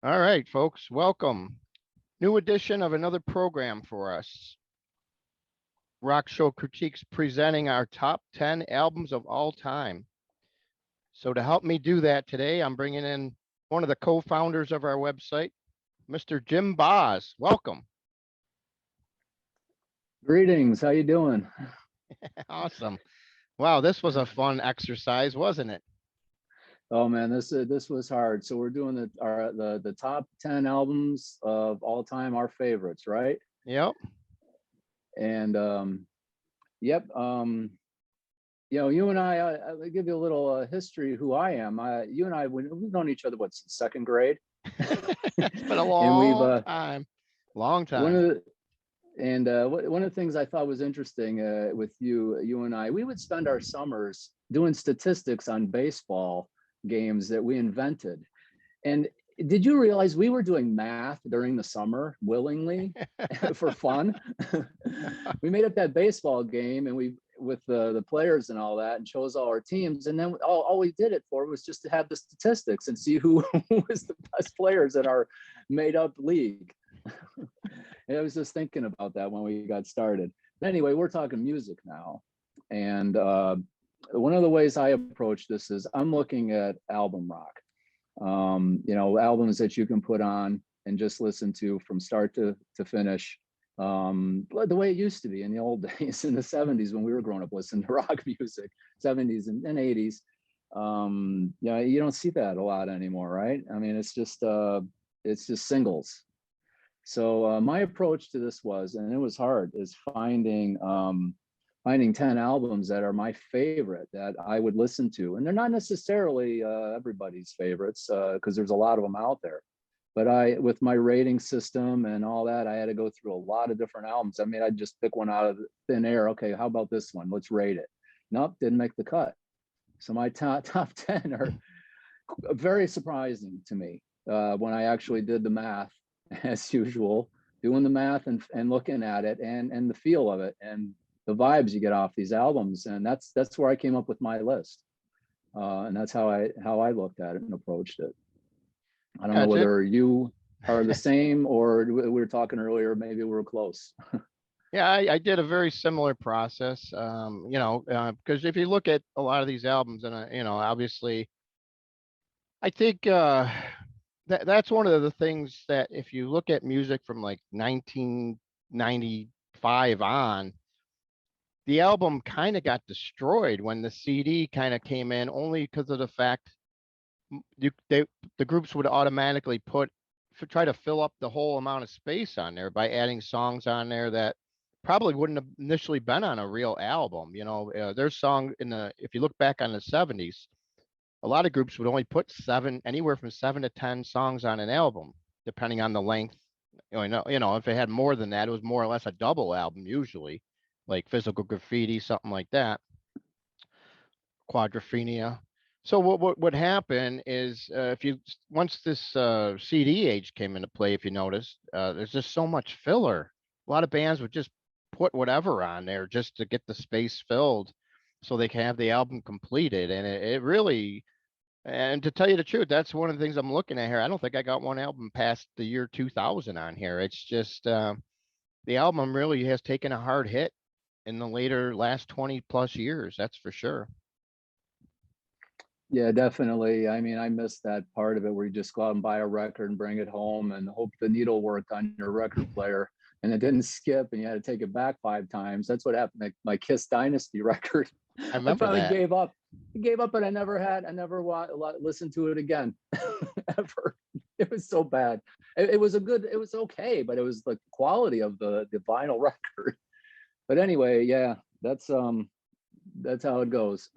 All right, folks, welcome. New edition of another program for us. Rock Show Critiques presenting our top 10 albums of all time. So to help me do that today, I'm bringing in one of the co-founders of our website, Mr. Jim Baase. Welcome. Greetings, how you doing? Awesome. Wow, this was a fun exercise, wasn't it? Oh man, this was hard. So we're doing the top 10 albums of all time, our favorites, right? Yep. And yep, you and I'll give you a little history of who I am. You and I, we've known each other, what, since second grade? It's been a And we've long time. Long one time. of the one of the things I thought was interesting with you and I, we would spend our summers doing statistics on baseball games that we invented. And did you realize we were doing math during the summer willingly for fun? We made up that baseball game and we with the players and all that and chose all our teams. And then all we did it for was just to have the statistics and see who was the best players in our made up league. I was just thinking about that when we got started. Anyway, we're talking music now. And one of the ways I approach this is I'm looking at album rock. Albums that you can put on and just listen to from start to finish. The way it used to be in the old days, in the 70s when we were growing up listening to rock music, 70s and 80s. You don't see that a lot anymore, right? I mean, it's just singles. So my approach to this was, and it was hard, is finding 10 albums that are my favorite that I would listen to. And they're not necessarily everybody's favorites because there's a lot of them out there. But with my rating system and all that, I had to go through a lot of different albums. I mean, I'd just pick one out of thin air. Okay, how about this one? Let's rate it. Nope, didn't make the cut. So my top 10 are very surprising to me when I actually did the math, as usual, doing the math and looking at it and the feel of it and the vibes you get off these albums. And that's where I came up with my list. And that's how I looked at it and approached it. I don't know whether you are the same or we were talking earlier, maybe we were close. Yeah, I did a very similar process, because if you look at a lot of these albums, and obviously, I think that's one of the things that if you look at music from like 1995 on, the album kind of got destroyed when the CD kind of came in, only because of the fact the groups would automatically try to fill up the whole amount of space on there by adding songs on there that probably wouldn't have initially been on a real album. Their song if you look back on the 70s, a lot of groups would only put anywhere from 7 to 10 songs on an album, depending on the length. If it had more than that, it was more or less a double album usually, like Physical Graffiti, something like that, Quadrophenia. So what would happen is once this CD age came into play, if you notice, there's just so much filler. A lot of bands would just put whatever on there just to get the space filled, so they can have the album completed. And it really, and to tell you the truth, that's one of the things I'm looking at here. I don't think I got one album past the year 2000 on here. It's just the album really has taken a hard hit in the last 20 plus years. That's for sure. Yeah, definitely. I mean, I missed that part of it where you just go out and buy a record and bring it home and hope the needle worked on your record player and it didn't skip and you had to take it back 5 times. That's what happened to my Kiss Dynasty record. I remember finally that. gave up. I gave up and I never listened to it again ever. It was so bad. It was okay, but it was the quality of the vinyl record. But anyway, yeah, that's how it goes.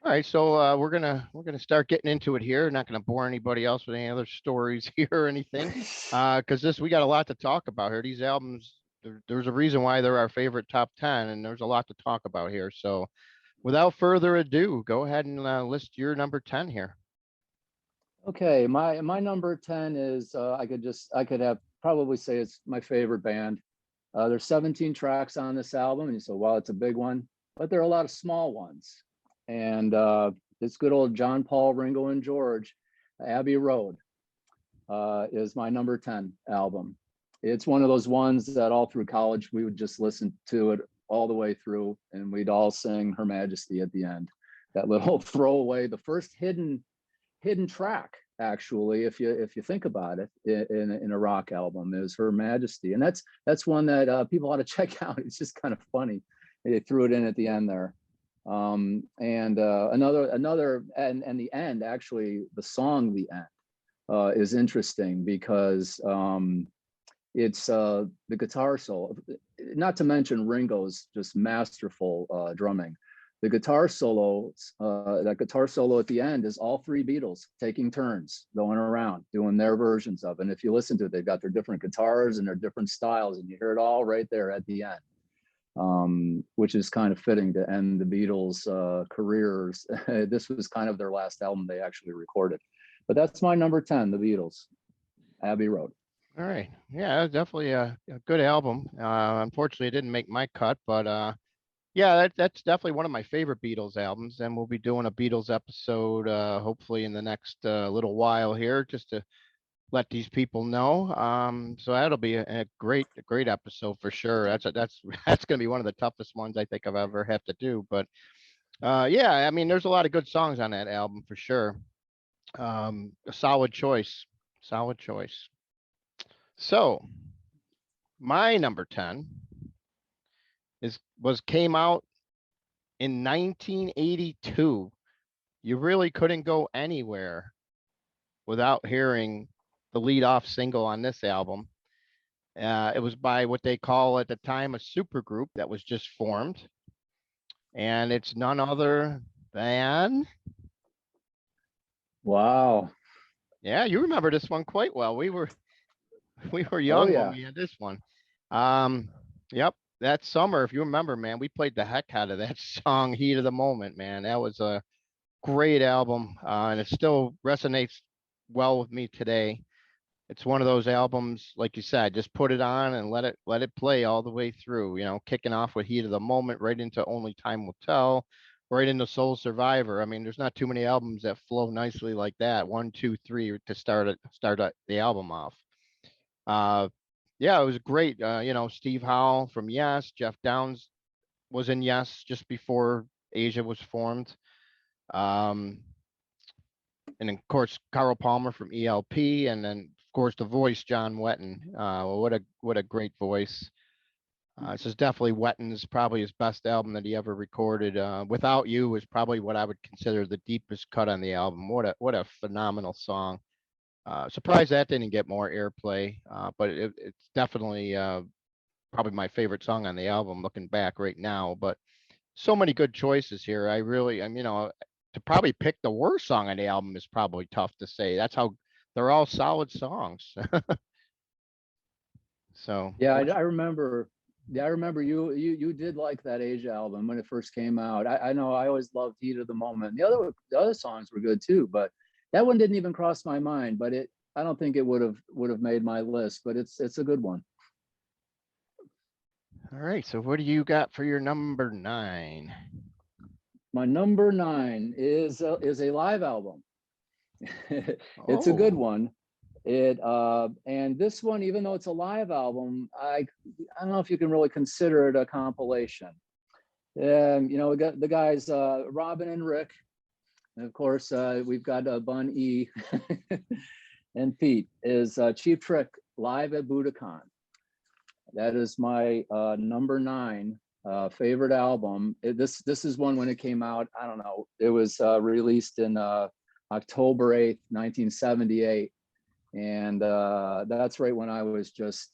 All right, so we're gonna start getting into it here. Not gonna bore anybody else with any other stories here or anything, because we got a lot to talk about here. These albums, there's a reason why they're our favorite top 10, and there's a lot to talk about here. So, without further ado, go ahead and list your number 10 here. Okay, my number 10 is I could have probably say it's my favorite band. There's 17 tracks on this album, and you say, well, it's a big one, but there are a lot of small ones. And it's good old John, Paul, Ringo, and George, Abbey Road. is my number 10 album. It's one of those ones that all through college, we would just listen to it all the way through, and we'd all sing Her Majesty at the end. That little throwaway, the first hidden track, actually, if you think about it, in a rock album, is Her Majesty. And that's one that people ought to check out. It's just kind of funny. They threw it in at the end there. And another and the end, actually, the song The End is interesting because it's the guitar solo, not to mention Ringo's just masterful drumming. The guitar solo, that guitar solo at the end, is all three Beatles taking turns going around doing their versions of it. And if you listen to it, they've got their different guitars and their different styles, and you hear it all right there at the end, which is kind of fitting to end the Beatles' careers. This was kind of their last album they actually recorded. But that's my number 10, the Beatles, Abbey Road. All right. Yeah, definitely a good album. Unfortunately, it didn't make my cut, but yeah, that's definitely one of my favorite Beatles albums, and we'll be doing a Beatles episode hopefully in the next little while here, just to let these people know. So that'll be a great episode for sure. That's that's gonna be one of the toughest ones I think I've ever have to do. But yeah, I mean, there's a lot of good songs on that album for sure. A solid choice, solid choice. So my number 10 came out in 1982. You really couldn't go anywhere without hearing the lead off single on this album. It was by what they call at the time a supergroup that was just formed. And it's none other than, Wow. yeah, you remember this one quite well. We were Oh young when yeah. we had this one. Yep, that summer, if you remember, man, we played the heck out of that song, Heat of the Moment, man. That was a great album, and it still resonates well with me today. It's one of those albums, like you said, just put it on and let it play all the way through. You know, kicking off with Heat of the Moment, right into Only Time Will Tell, right into Soul Survivor. I mean, there's not too many albums that flow nicely like that. 1, 2, 3 to start the album off. Uh, yeah, it was great. You know, Steve Howe from Yes, Jeff Downes was in Yes just before Asia was formed. Um, and of course Carl Palmer from ELP, and then of course the voice John Wetton. What a great voice. This is definitely Wetton's probably his best album that he ever recorded. Without You is probably what I would consider the deepest cut on the album. What a phenomenal song. Surprised that didn't get more airplay, but it's definitely probably my favorite song on the album looking back right now. But so many good choices here. I'm, you know, to probably pick the worst song on the album is probably tough to say. That's how they're all solid songs. So Yeah, I remember. Yeah, I remember you did like that Asia album when it first came out. I know I always loved Heat of the Moment. The other songs were good too, but that one didn't even cross my mind. But I don't think it would have made my list. But it's a good one. all right. So what do you got for your number 9? My number 9 is a live album. It's a good Oh, one. And this one, even though it's a live album, I don't know if you can really consider it a compilation. You know, we got the guys Robin and Rick, and of course we've got Bun E and Pete is Cheap Trick live at Budokan. That is my number 9 favorite album. This is one when it came out. I don't know. It was released in October 8th, 1978. And that's right when I was just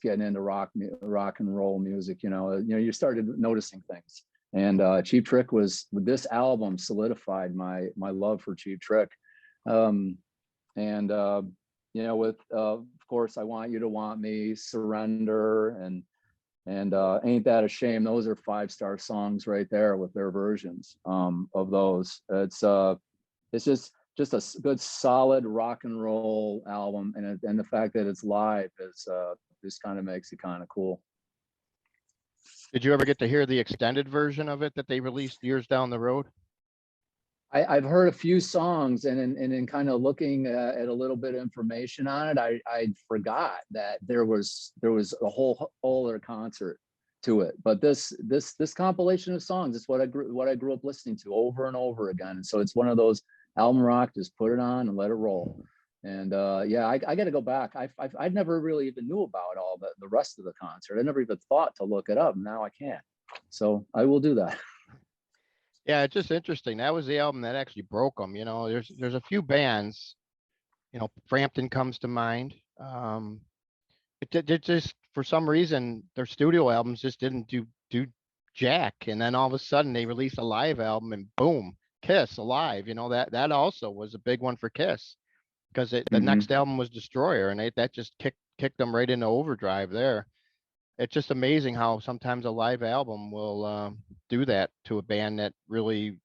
getting into rock and roll music. You know, you started noticing things. And Cheap Trick was, this album solidified my love for Cheap Trick. And you know, with of course, I Want You to Want Me, Surrender, and Ain't That a Shame. Those are 5-star songs right there with their versions of those. It's just a good solid rock and roll album, and the fact that it's live is just kind of makes it kind of cool. did you ever get to hear the extended version of it that they released years down the road? I've heard a few songs, and in kind of looking at a little bit of information on it, I forgot that there was a whole other concert to it. But this compilation of songs is what I grew up listening to over and over again. And so it's one of those album rock, just put it on and let it roll. And yeah, I got to go back. I never really even knew about all the rest of the concert. I never even thought to look it up. Now I can. So I will do that. Yeah, it's just interesting. That was the album that actually broke them. You know, there's a few bands, you know, Frampton comes to mind. It just for some reason their studio albums just didn't do jack, and then all of a sudden they released a live album and boom, Kiss Alive. You know, that also was a big one for Kiss because the Hmm. next album was Destroyer, and that just kicked them right into overdrive there. It's just amazing how sometimes a live album will do that to a band that really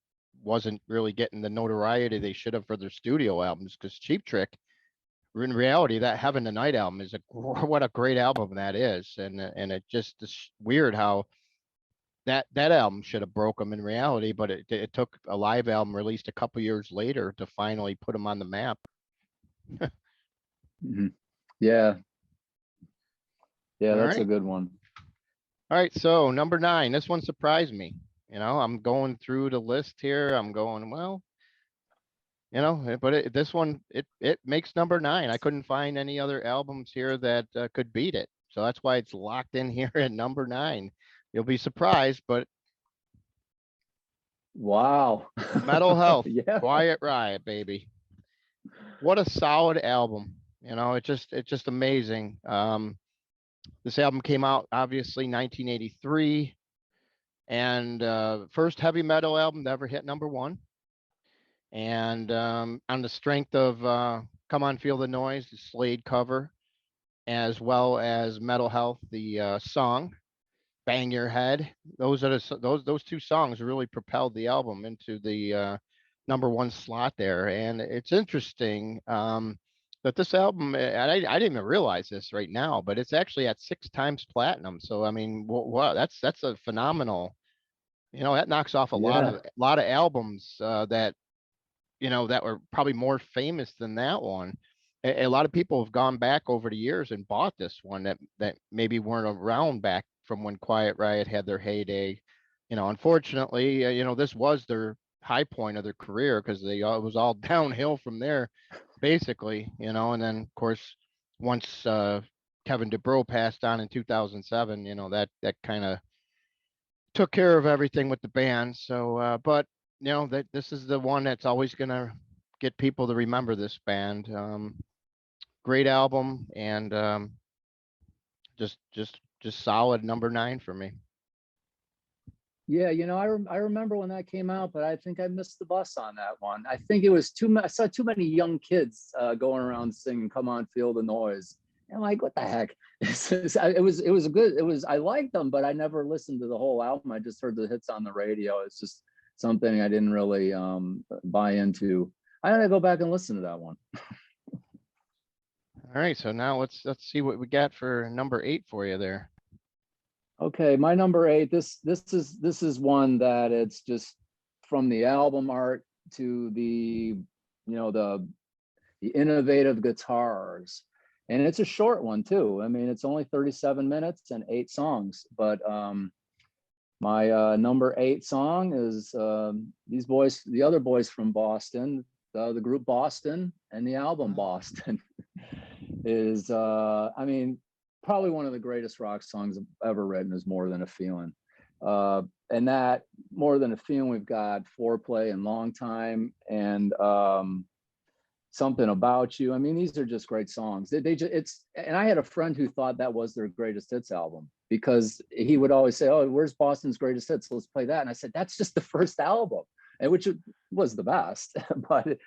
wasn't really getting the notoriety they should have for their studio albums. Because Cheap Trick, in reality, that Heaven Tonight album is what a great album that is, and it just is weird how that album should have broke them in reality, but it took a live album released a couple years later to finally put them on the map. Hmm. Yeah, yeah, All that's a right. good one. All right, so number 9, this one surprised me. You know, I'm going through the list here. I'm going, well, you know, but this one, it makes number 9. I couldn't find any other albums here that could beat it. So that's why it's locked in here at number 9. You'll be surprised, but Wow. Metal Health, Yeah. Quiet Riot, baby. What a solid album. You know, it's just amazing. This album came out obviously 1983, and first heavy metal album to ever hit number 1. And on the strength of Come On Feel the Noise, the Slade cover, as well as Metal Health, the song Bang Your Head. Those are those two songs really propelled the album into the number 1 slot there. And it's interesting that this album, and I didn't even realize this right now, but it's actually at 6 times platinum. So I mean, wow, that's a phenomenal. You know, that knocks off a Yeah. lot of albums that you know, that were probably more famous than that one. A lot of people have gone back over the years and bought this one that maybe weren't around back from when Quiet Riot had their heyday. You know, unfortunately, you know, this was their high point of their career because it was all downhill from there, basically. You know, and then of course once Kevin DeBro passed on in 2007, you know, that kind of took care of everything with the band. So, but you know that this is the one that's always gonna get people to remember this band. Great album and just solid number 9 for me. Yeah, I remember when that came out, but I think I missed the bus on that one. I think it was too much. I saw too many young kids going around singing "Come On, Feel the Noise." And I'm like, what the heck? I liked them, but I never listened to the whole album. I just heard the hits on the radio. It's just something I didn't really buy into. I gotta go back and listen to that one. All right, so now let's see what we got for number 8 for you there. Okay, my number 8. This is one that it's just from the album art to the innovative guitars, and it's a short one too. I mean, it's only 37 minutes and 8 songs. But my number 8 song is these boys, the other boys from Boston, the group Boston, and the album Boston is I mean, probably one of the greatest rock songs ever written is More Than a Feeling. And that More Than a Feeling, we've got Foreplay and Long Time and Something About You. I mean, these are just great songs. And I had a friend who thought that was their greatest hits album because he would always say, "Oh, where's Boston's greatest hits? Let's play that." And I said, "That's just the first album," and which was the best. But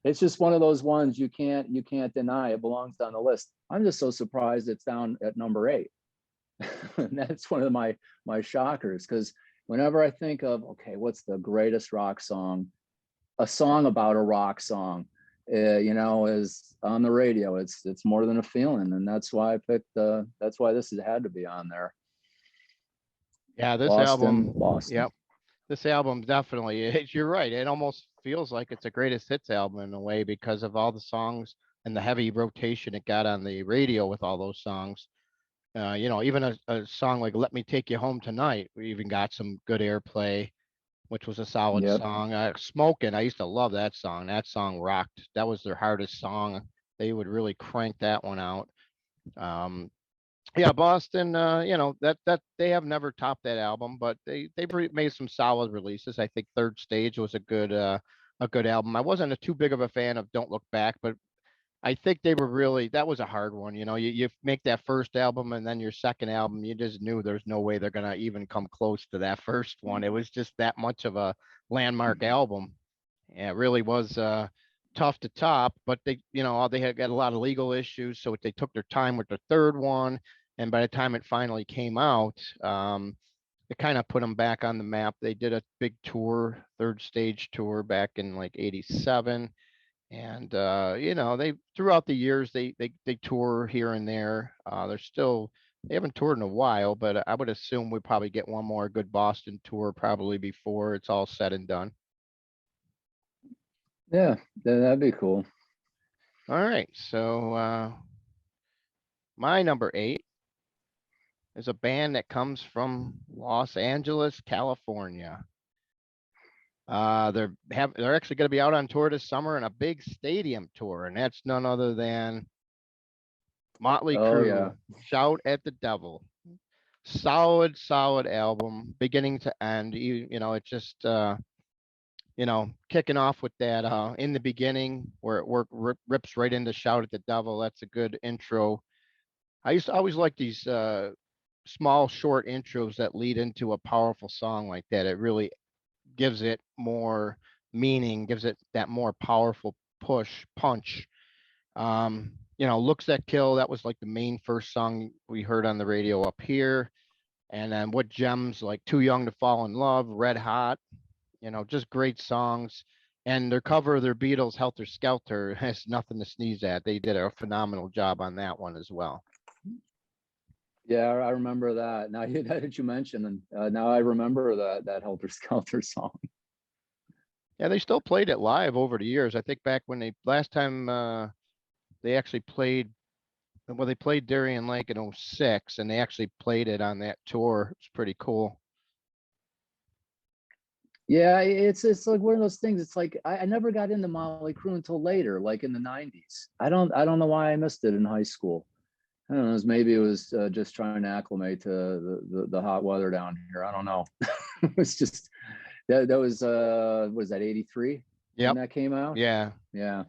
it's just one of those ones you can't deny. It belongs on the list. I'm just so surprised it's down at number 8. And that's one of my shockers, because whenever I think of, okay, what's the greatest rock song, a song about a rock song, is on the radio, it's More Than a Feeling, and that's why I picked. That's why this has had to be on there. Yeah, this Boston, album, Boston. yep. This album definitely, you're right. It almost feels like it's a greatest hits album in a way because of all the songs and the heavy rotation it got on the radio with all those songs. Even a song like "Let Me Take You Home Tonight," we even got some good airplay, which was a solid Yep. song. "Smokin'," I used to love that song. That song rocked. That was their hardest song. They would really crank that one out. Um, yeah, Boston. That they have never topped that album, but they made some solid releases. I think Third Stage was a good album. I wasn't too big of a fan of Don't Look Back, but I think they were really that was a hard one. You make that first album and then your second album, you just knew there's no way they're gonna even come close to that first one. It was just that much of a landmark album. Yeah, it really was tough to top, but they had got a lot of legal issues, so they took their time with the third one, and by the time it finally came out, it kind of put them back on the map. They did a big tour, Third Stage tour back in like '87, and they throughout the years they tour here and there. They haven't toured in a while, but I would assume we probably get one more good Boston tour probably before it's all said and done. Yeah, that'd be cool. All right, so my number 8 is a band that comes from Los Angeles, California. They're actually going to be out on tour this summer in a big stadium tour, and that's none other than Motley Oh yeah. Crue. Shout at the Devil. Solid album, beginning to end. It just kicking off with that in the beginning where rips right into Shout at the Devil. That's a good intro. I used to always like these small, short intros that lead into a powerful song like that. It really gives it more meaning, gives it that more powerful punch. Looks That Kill, that was like the main first song we heard on the radio up here. And then what gems like Too Young to Fall in Love, Red Hot, just great songs. And their cover of their Beatles Helter Skelter has nothing to sneeze at. They did a phenomenal job on that one as well. Yeah, I remember that. Now that you mention, and now I remember that Helter Skelter song. Yeah, they still played it live over the years. I think back when last time they actually played, well, they played Darien Lake in '06, and they actually played it on that tour. It's pretty cool. Yeah, it's like one of those things. It's like I never got into Motley Crue until later, like in the '90s. I don't know why I missed it in high school. I don't know. Maybe it was just trying to acclimate to the hot weather down here. I don't know. It was just that was that '83 when Yep. that came out. Yeah. Yeah.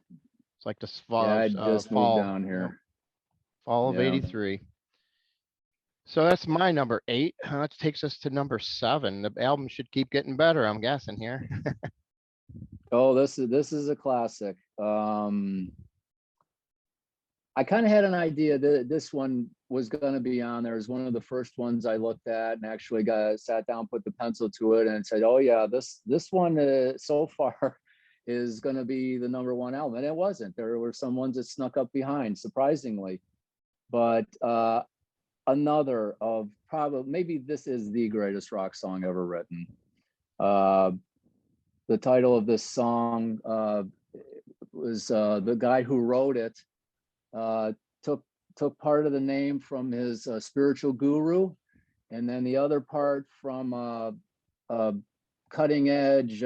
It's like the Yeah, I just moved fall. down Yep. here. Fall of Yeah. '83. So that's my number 8. That takes us to number 7. The album should keep getting better, I'm guessing here. Oh, this is a classic. I kind of had an idea that this one was going to be on there. It was one of the first ones I looked at and actually sat down, put the pencil to it, and said, "Oh yeah, this one so far is going to be the number 1 album." And it wasn't. There were some ones that snuck up behind, surprisingly. But another of probably maybe this is the greatest rock song ever written. The title of this song was the guy who wrote it. Took part of the name from his spiritual guru, and then the other part from a cutting edge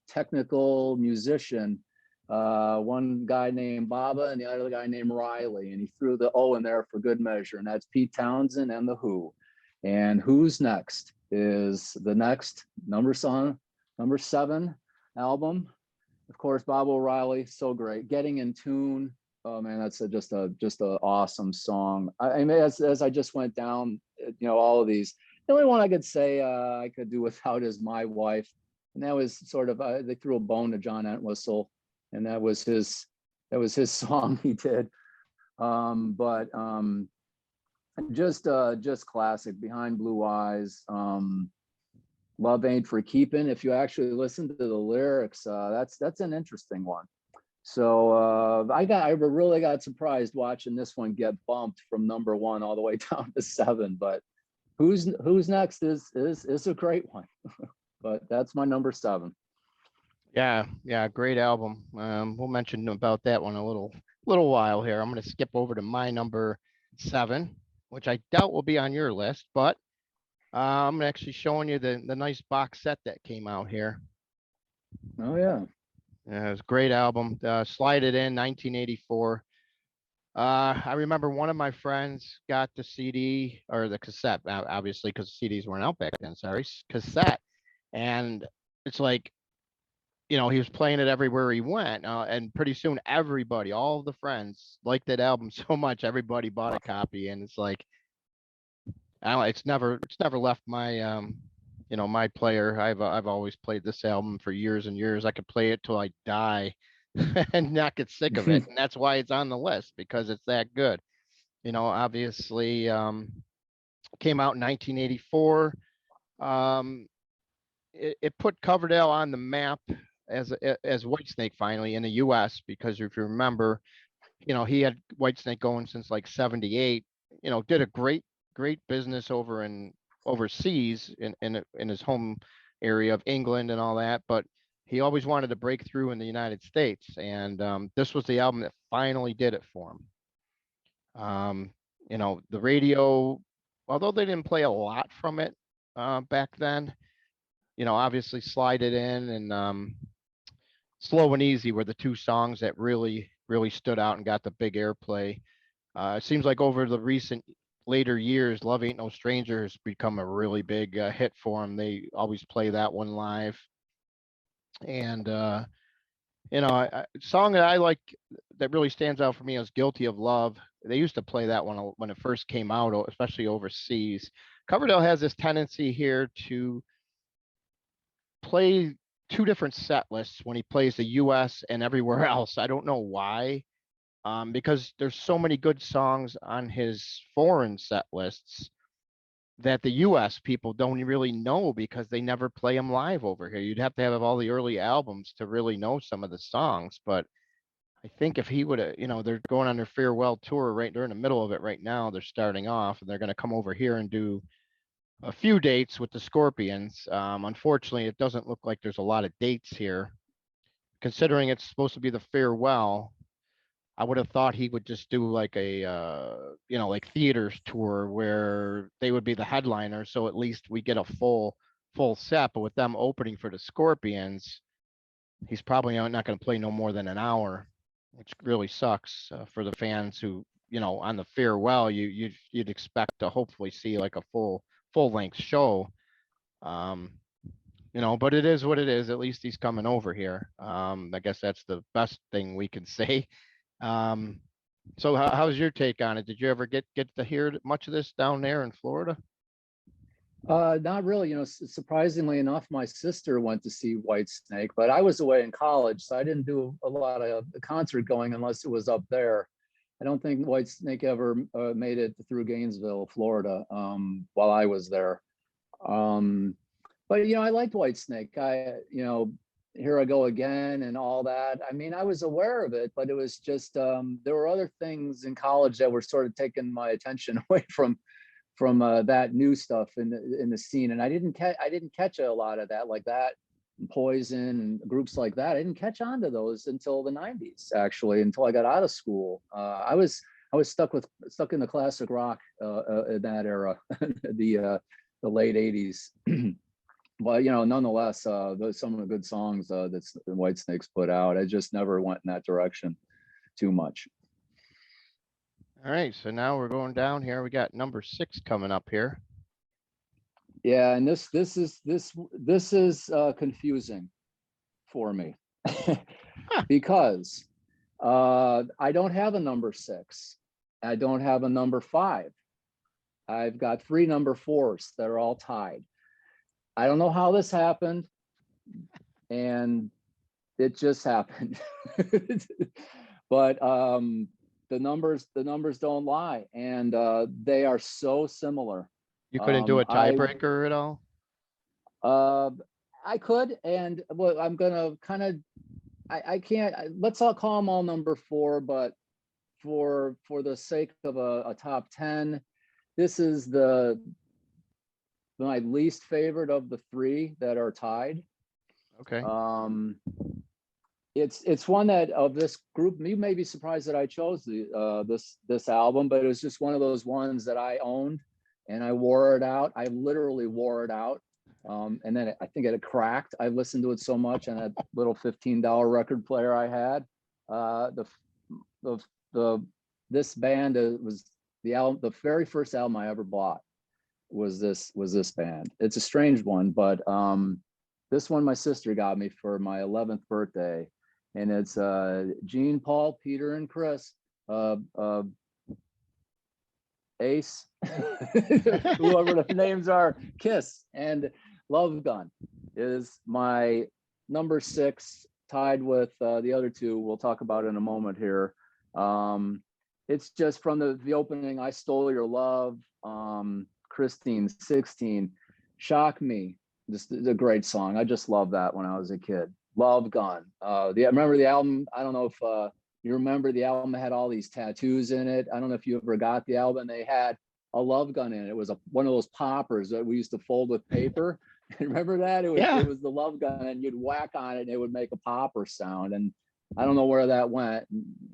technical musician. One guy named Baba and the other guy named Riley, and he threw the O in there for good measure, and that's Pete Townsend and the Who. And Who's Next is the next number 7 album. Of course, Bob O'Reilly, so great. Getting in Tune. Oh man, that's just a awesome song. I mean, as I just went down, all of these, the only one I could say I could do without is My Wife, and that was sort of they threw a bone to John Entwistle, and that was his song he did. But just classic. Behind Blue Eyes. Love Ain't for Keeping. If you actually listen to the lyrics, that's an interesting one. So I really got surprised watching this one get bumped from number 1 all the way down to 7. But Who's Next is a great one. But that's my number 7. Yeah, great album. We'll mention about that one a little while here. I'm gonna skip over to my number 7, which I doubt will be on your list, but I'm actually showing you the nice box set that came out here. Oh yeah. Yeah, it was a great album. Slide It In, 1984. I remember one of my friends got the CD or the cassette, obviously because CDs weren't out back then. Sorry, cassette, and it's like, he was playing it everywhere he went, and pretty soon everybody, all of the friends, liked that album so much, everybody bought a copy, and it's like, I don't know, it's never left my my player. I've always played this album for years and years. I could play it till I die and not get sick of it, and that's why it's on the list because it's that good. Obviously, came out in 1984. Um, it put Coverdale on the map as Whitesnake finally in the U.S. because if you remember, he had Whitesnake going since like '78. Did a great business overseas in his home area of England and all that, but he always wanted to break through in the United States, and this was the album that finally did it for him. The radio, although they didn't play a lot from it back then, obviously Slide It In and Slow and Easy were the two songs that really stood out and got the big airplay. It seems like over the recent later years, Love Ain't No Stranger has become a really big hit for them. They always play that one live. And, song that I like that really stands out for me is Guilty of Love. They used to play that one when it first came out, especially overseas. Coverdale has this tendency here to play two different set lists when he plays the US and everywhere else. I don't know why. Because there's so many good songs on his foreign set lists that the US people don't really know because they never play them live over here. You'd have to have all the early albums to really know some of the songs. But I think if he would have, they're going on their farewell tour right, they're in the middle of it right now. They're starting off and they're going to come over here and do a few dates with the Scorpions. Unfortunately, it doesn't look like there's a lot of dates here, considering it's supposed to be the farewell. I would have thought he would just do like a like theaters tour where they would be the headliner, so at least we get a full set. But with them opening for the Scorpions, he's probably not going to play no more than an hour, which really sucks for the fans who, on the farewell you'd expect to hopefully see like a full length show. Um, but it is what it is. At least he's coming over here. I guess that's the best thing we can say. Um, so how's your take on it? Did you ever get to hear much of this down there in Florida? Not really. Surprisingly enough, my sister went to see Whitesnake, but I was away in college, so I didn't do a lot of concert going unless it was up there. I don't think Whitesnake ever made it through Gainesville, Florida, while I was there. But I liked Whitesnake. Here I Go Again and all that. I mean, I was aware of it, but it was just there were other things in college that were sort of taking my attention away from that new stuff in the scene, and I didn't catch a lot of that, like that, Poison and groups like that. I didn't catch on to those until the '90s, actually, until I got out of school. I was stuck in the classic rock in that era, the late '80s. But nonetheless, some of the good songs that Whitesnake's put out, I just never went in that direction too much. All right, so now we're going down here. We got number 6 coming up here. Yeah, and this is confusing for me because I don't have a number 6. I don't have a number 5. I've got 3 number 4s that are all tied. I don't know how this happened, and it just happened. But the numbers don't lie, and they are so similar. You couldn't do a tiebreaker at all? I could, and well, I'm gonna kind of, I can't. Let's all call them all number 4, but for the sake of a top 10, this is my least favorite of the 3 that are tied. Okay. It's one that of this group, you may be surprised that I chose this album, but it was just one of those ones that I owned and I wore it out. I literally wore it out. And then I think it had cracked. I listened to it so much on that little $15 record player I had. This band was the album, the very first album I ever bought was this band. It's a strange one, but this one my sister got me for my 11th birthday, and it's Gene, Paul, Peter, and Chris, Ace, whoever the names are, Kiss, and Love Gun is my number 6, tied with the other two we'll talk about in a moment here. It's just from the opening, I Stole Your Love, Christine 16, Shock Me. This is a great song. I just loved that when I was a kid. Love Gun. Remember the album? I don't know if you remember the album had all these tattoos in it. I don't know if you ever got the album. They had a love gun in it. It was one of those poppers that we used to fold with paper. Remember that? It was the love gun, and you'd whack on it and it would make a popper sound. And I don't know where that went.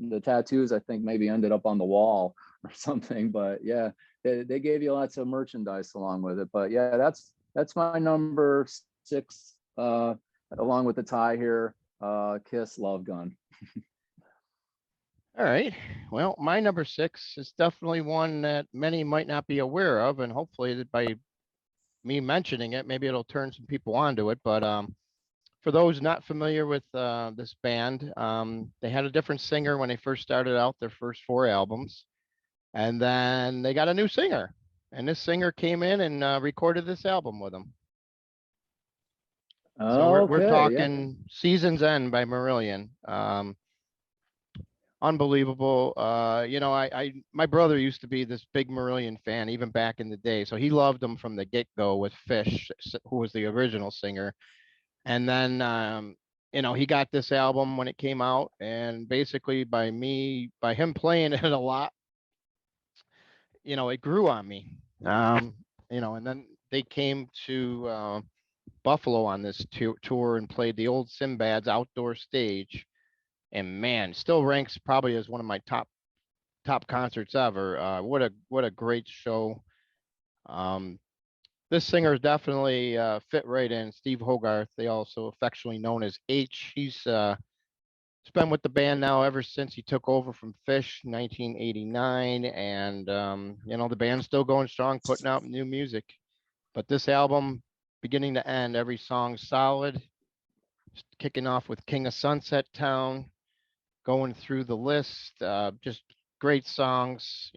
The tattoos, I think, maybe ended up on the wall or something. But yeah, they gave you lots of merchandise along with it. But yeah, that's my number 6, along with the tie here. Kiss, Love Gun. All right. Well, my number 6 is definitely one that many might not be aware of, and hopefully by me mentioning it, maybe it'll turn some people onto it. But for those not familiar with this band, they had a different singer when they first started out, their first 4 albums, and then they got a new singer, and this singer came in and recorded this album with them. So we're talking Season's End by Marillion. Unbelievable. My brother used to be this big Marillion fan even back in the day, so he loved them from the get-go with Fish, who was the original singer. And then he got this album when it came out, and basically by him playing it a lot, it grew on me. And then they came to Buffalo on this tour and played the old Sinbad's outdoor stage, and man, still ranks probably as one of my top concerts ever. What a great show. This singer definitely fit right in. Steve Hogarth, they also affectionately known as H. He's been with the band now ever since he took over from Fish 1989, and the band's still going strong, putting out new music. But this album, beginning to end, every song's solid. Kicking off with King of Sunset Town, going through the list, just great songs.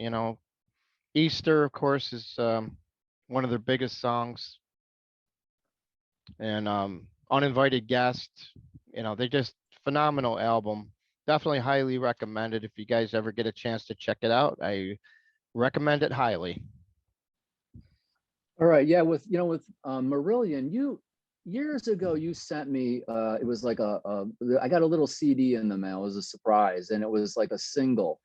Easter, of course, is one of their biggest songs, and Uninvited Guest. They just phenomenal album. Definitely highly recommended. If you guys ever get a chance to check it out, I recommend it highly. All right, yeah, with Marillion, years ago you sent me it was like I got a little CD in the mail as a surprise, and it was like a single,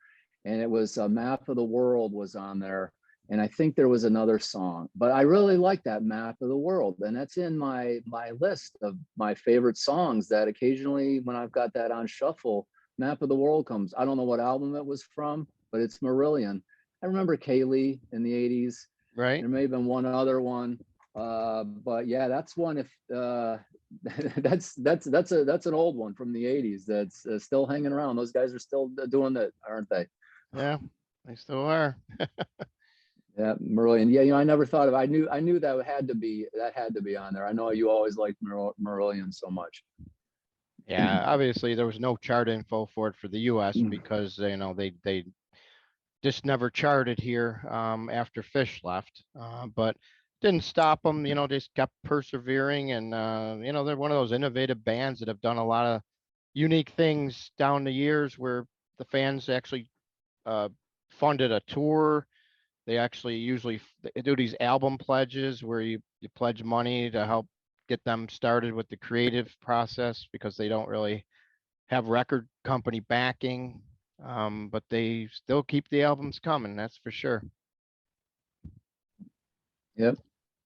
and it was a Map of the World was on there, and I think there was another song, but I really like that Map of the World, and that's in my list of my favorite songs. That occasionally when I've got that on shuffle, Map of the World comes. I don't know what album it was from, but it's Marillion. I remember Kaylee in the 80s. Right. There may have been one other one, but yeah, that's one. If that's an old one from the 80s that's still hanging around. Those guys are still doing that, aren't they? Yeah, they still are. Yeah, Marillion. Yeah, I never thought of. I knew that had to be on there. I know you always liked Marillion so much. Yeah, obviously there was no chart info for it for the U.S. because they just never charted here after Fish left, but didn't stop them. Just kept persevering, and they're one of those innovative bands that have done a lot of unique things down the years, where the fans actually funded a tour. They actually usually do these album pledges where you pledge money to help get them started with the creative process, because they don't really have record company backing. But they still keep the albums coming, that's for sure. Yep.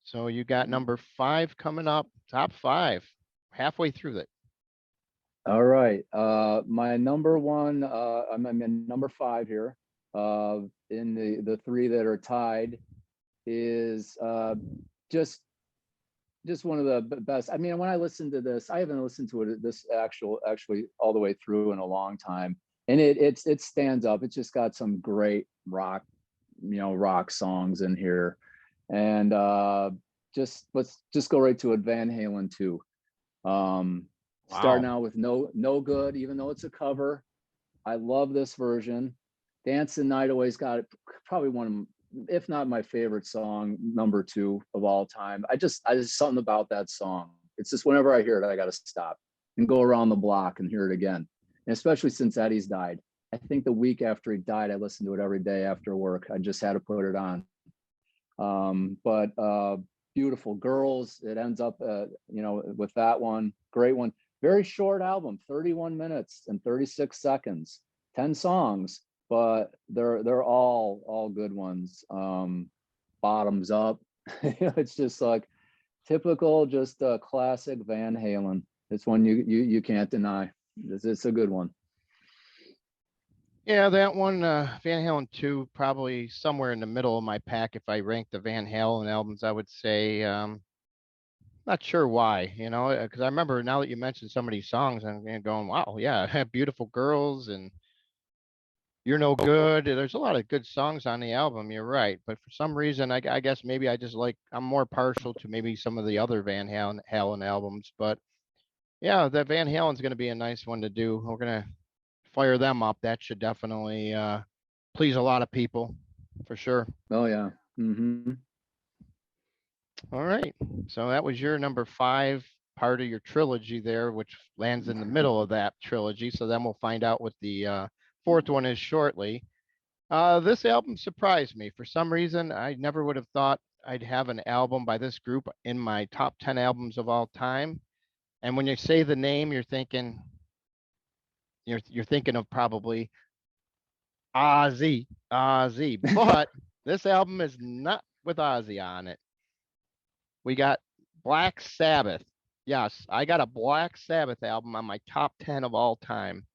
So you got number 5 coming up, top 5. halfway through it. All right. My number one, I'm in number 5 here. In the 3 that are tied is just one of the best. I mean, when I listen to this, I haven't listened to it actually all the way through in a long time, and it stands up. It's just got some great rock, rock songs in here, and let's just go right to it. Van Halen 2. Starting out with no good, even though it's a cover. I love this version. Dancing Night Away's got probably one of, if not my favorite song, number 2 of all time. I just something about that song. It's just whenever I hear it, I got to stop and go around the block and hear it again. And especially since Eddie's died. I think the week after he died, I listened to it every day after work. I just had to put it on. But Beautiful Girls, it ends up, with that one. Great one. Very short album, 31 minutes and 36 seconds, 10 songs, but they're all good ones. Bottoms Up. It's just like typical, just a classic Van Halen. It's one you can't deny. It's a good one. Yeah, that one, Van Halen 2, probably somewhere in the middle of my pack. If I rank the Van Halen albums, I would say, not sure why, because I remember now that you mentioned some of these songs, I'm going, wow, yeah, Beautiful Girls and You're No Good. There's a lot of good songs on the album. You're right. But for some reason, I guess maybe I'm more partial to maybe some of the other Van Halen albums. But yeah, that Van Halen's going to be a nice one to do. We're going to fire them up. That should definitely please a lot of people for sure. Oh yeah. Mm-hmm. All right. So that was your number 5 part of your trilogy there, which lands in the middle of that trilogy. So then we'll find out what the 4th one is shortly. This album surprised me. For some reason, I never would have thought I'd have an album by this group in my top 10 albums of all time. And when you say the name, you're thinking of probably Ozzy, but this album is not with Ozzy on it. We got Black Sabbath. Yes, I got a Black Sabbath album on my top 10 of all time.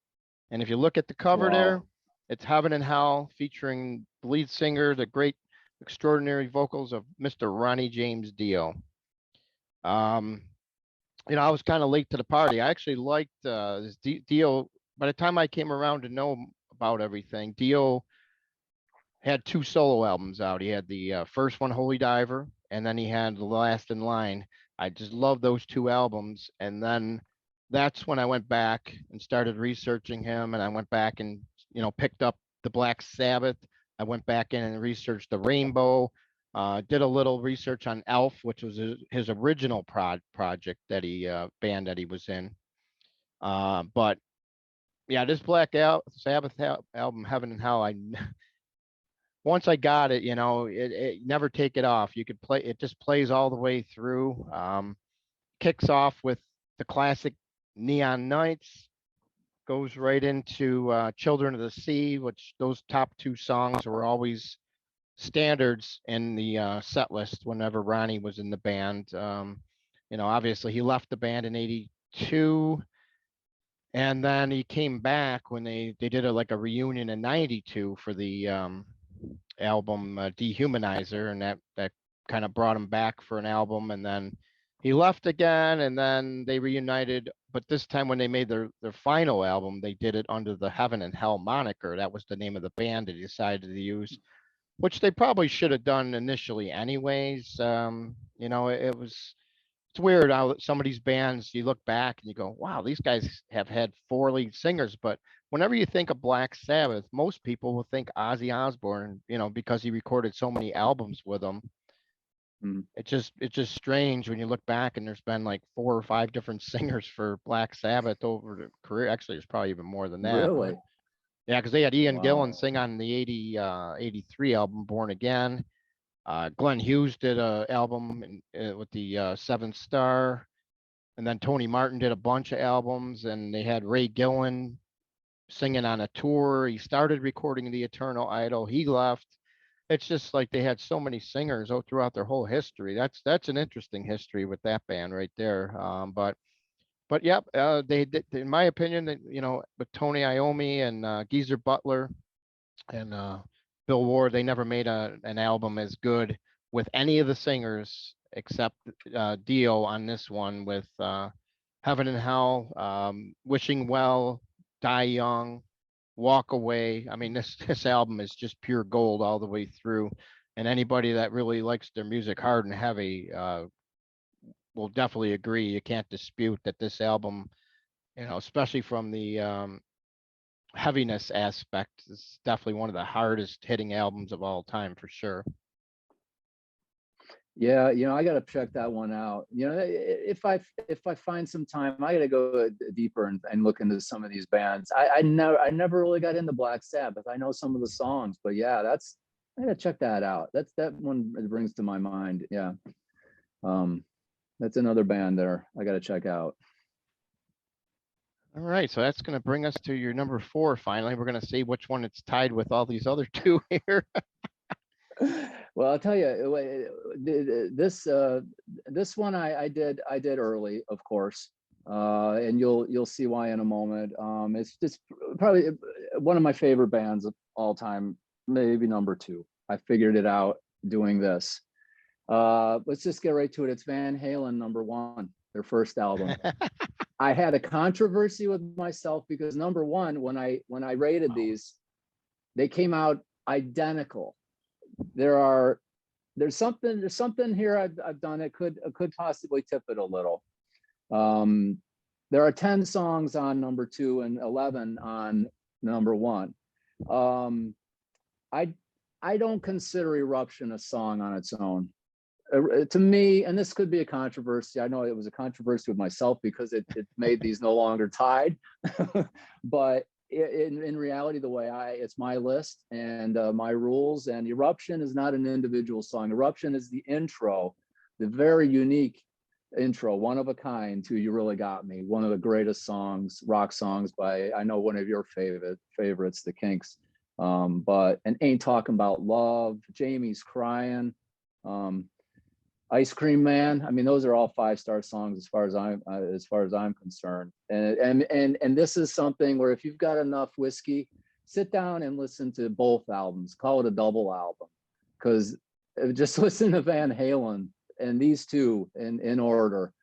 And if you look at the cover there, it's Heaven and Hell featuring the lead singer, the great extraordinary vocals of Mr. Ronnie James Dio. I was kind of late to the party. I actually liked this Dio. By the time I came around to know about everything, Dio had 2 solo albums out. He had the first one, Holy Diver, and then he had The Last in Line. I just love those 2 albums. And then that's when I went back and started researching him. And I went back and, picked up the Black Sabbath. I went back in and researched the Rainbow. Did a little research on Elf, which was his original project that band that he was in. But yeah, this Sabbath album, Heaven and Hell, once I got it, it never take it off. You could play it, just plays all the way through. Kicks off with the classic Neon Nights, goes right into Children of the Sea, which those top 2 songs were always standards in the set list whenever Ronnie was in the band. Obviously he left the band in 82. And then he came back when they did like a reunion in 92 for the album Dehumanizer, and that kind of brought him back for an album. And then he left again, and then they reunited. But this time when they made their final album, they did it under the Heaven and Hell moniker. That was the name of the band they decided to use, which they probably should have done initially anyways. It's weird how some of these bands you look back and you go, wow, these guys have had 4 lead singers. But whenever you think of Black Sabbath, most people will think Ozzy Osbourne, because he recorded so many albums with them. It's just strange when you look back and there's been like 4 or 5 different singers for Black Sabbath over the career. Actually, it's probably even more than that. Really? But yeah, because they had Ian Gillan sing on the 83 album Born Again. Glenn Hughes did an album with the Seventh Star, and then Tony Martin did a bunch of albums, and they had Ray Gillan singing on a tour. He started recording The Eternal Idol. He left. It's just like they had so many singers throughout their whole history. That's an interesting history with that band right there. But But yep, they did, in my opinion, that, with Tony Iommi and Geezer Butler and Bill Ward, they never made an album as good with any of the singers except Dio on this one with Heaven and Hell, Wishing Well, Die Young, Walk Away. I mean, this album is just pure gold all the way through. And anybody that really likes their music hard and heavy will definitely agree. You can't dispute that this album, especially from the heaviness aspect, is definitely one of the hardest hitting albums of all time for sure. Yeah, I got to check that one out. If I find some time, I got to go deeper and look into some of these bands. I never really got into Black Sabbath. I know some of the songs, but yeah, I got to check that out. That one brings to my mind. Yeah, that's another band there I got to check out. All right, so that's going to bring us to your number 4. Finally, we're going to see which one it's tied with all these other two here. Well, I'll tell you, this one I did early, of course, and you'll see why in a moment. It's just probably one of my favorite bands of all time, maybe number 2. I figured it out doing this. Let's just get right to it. It's Van Halen, number 1, their first album. I had a controversy with myself because number 1, when I rated these, they came out identical. There's something here I've done. It could possibly tip it a little. There are 10 songs on number 2 and 11 on number 1. I don't consider Eruption a song on its own. To me, and this could be a controversy. I know it was a controversy with myself because it made these no longer tied, but in reality, the way it's my list and my rules, and Eruption is not an individual song. Eruption is the intro, the very unique intro, one of a kind to You Really Got Me, one of the greatest songs, rock songs by, I know, one of your favorites, the Kinks. And Ain't Talking About Love, Jamie's Crying, Ice Cream Man. I mean, those are all 5-star songs as far as I'm concerned. And this is something where if you've got enough whiskey, sit down and listen to both albums. Call it a double album, because just listen to Van Halen and these two in order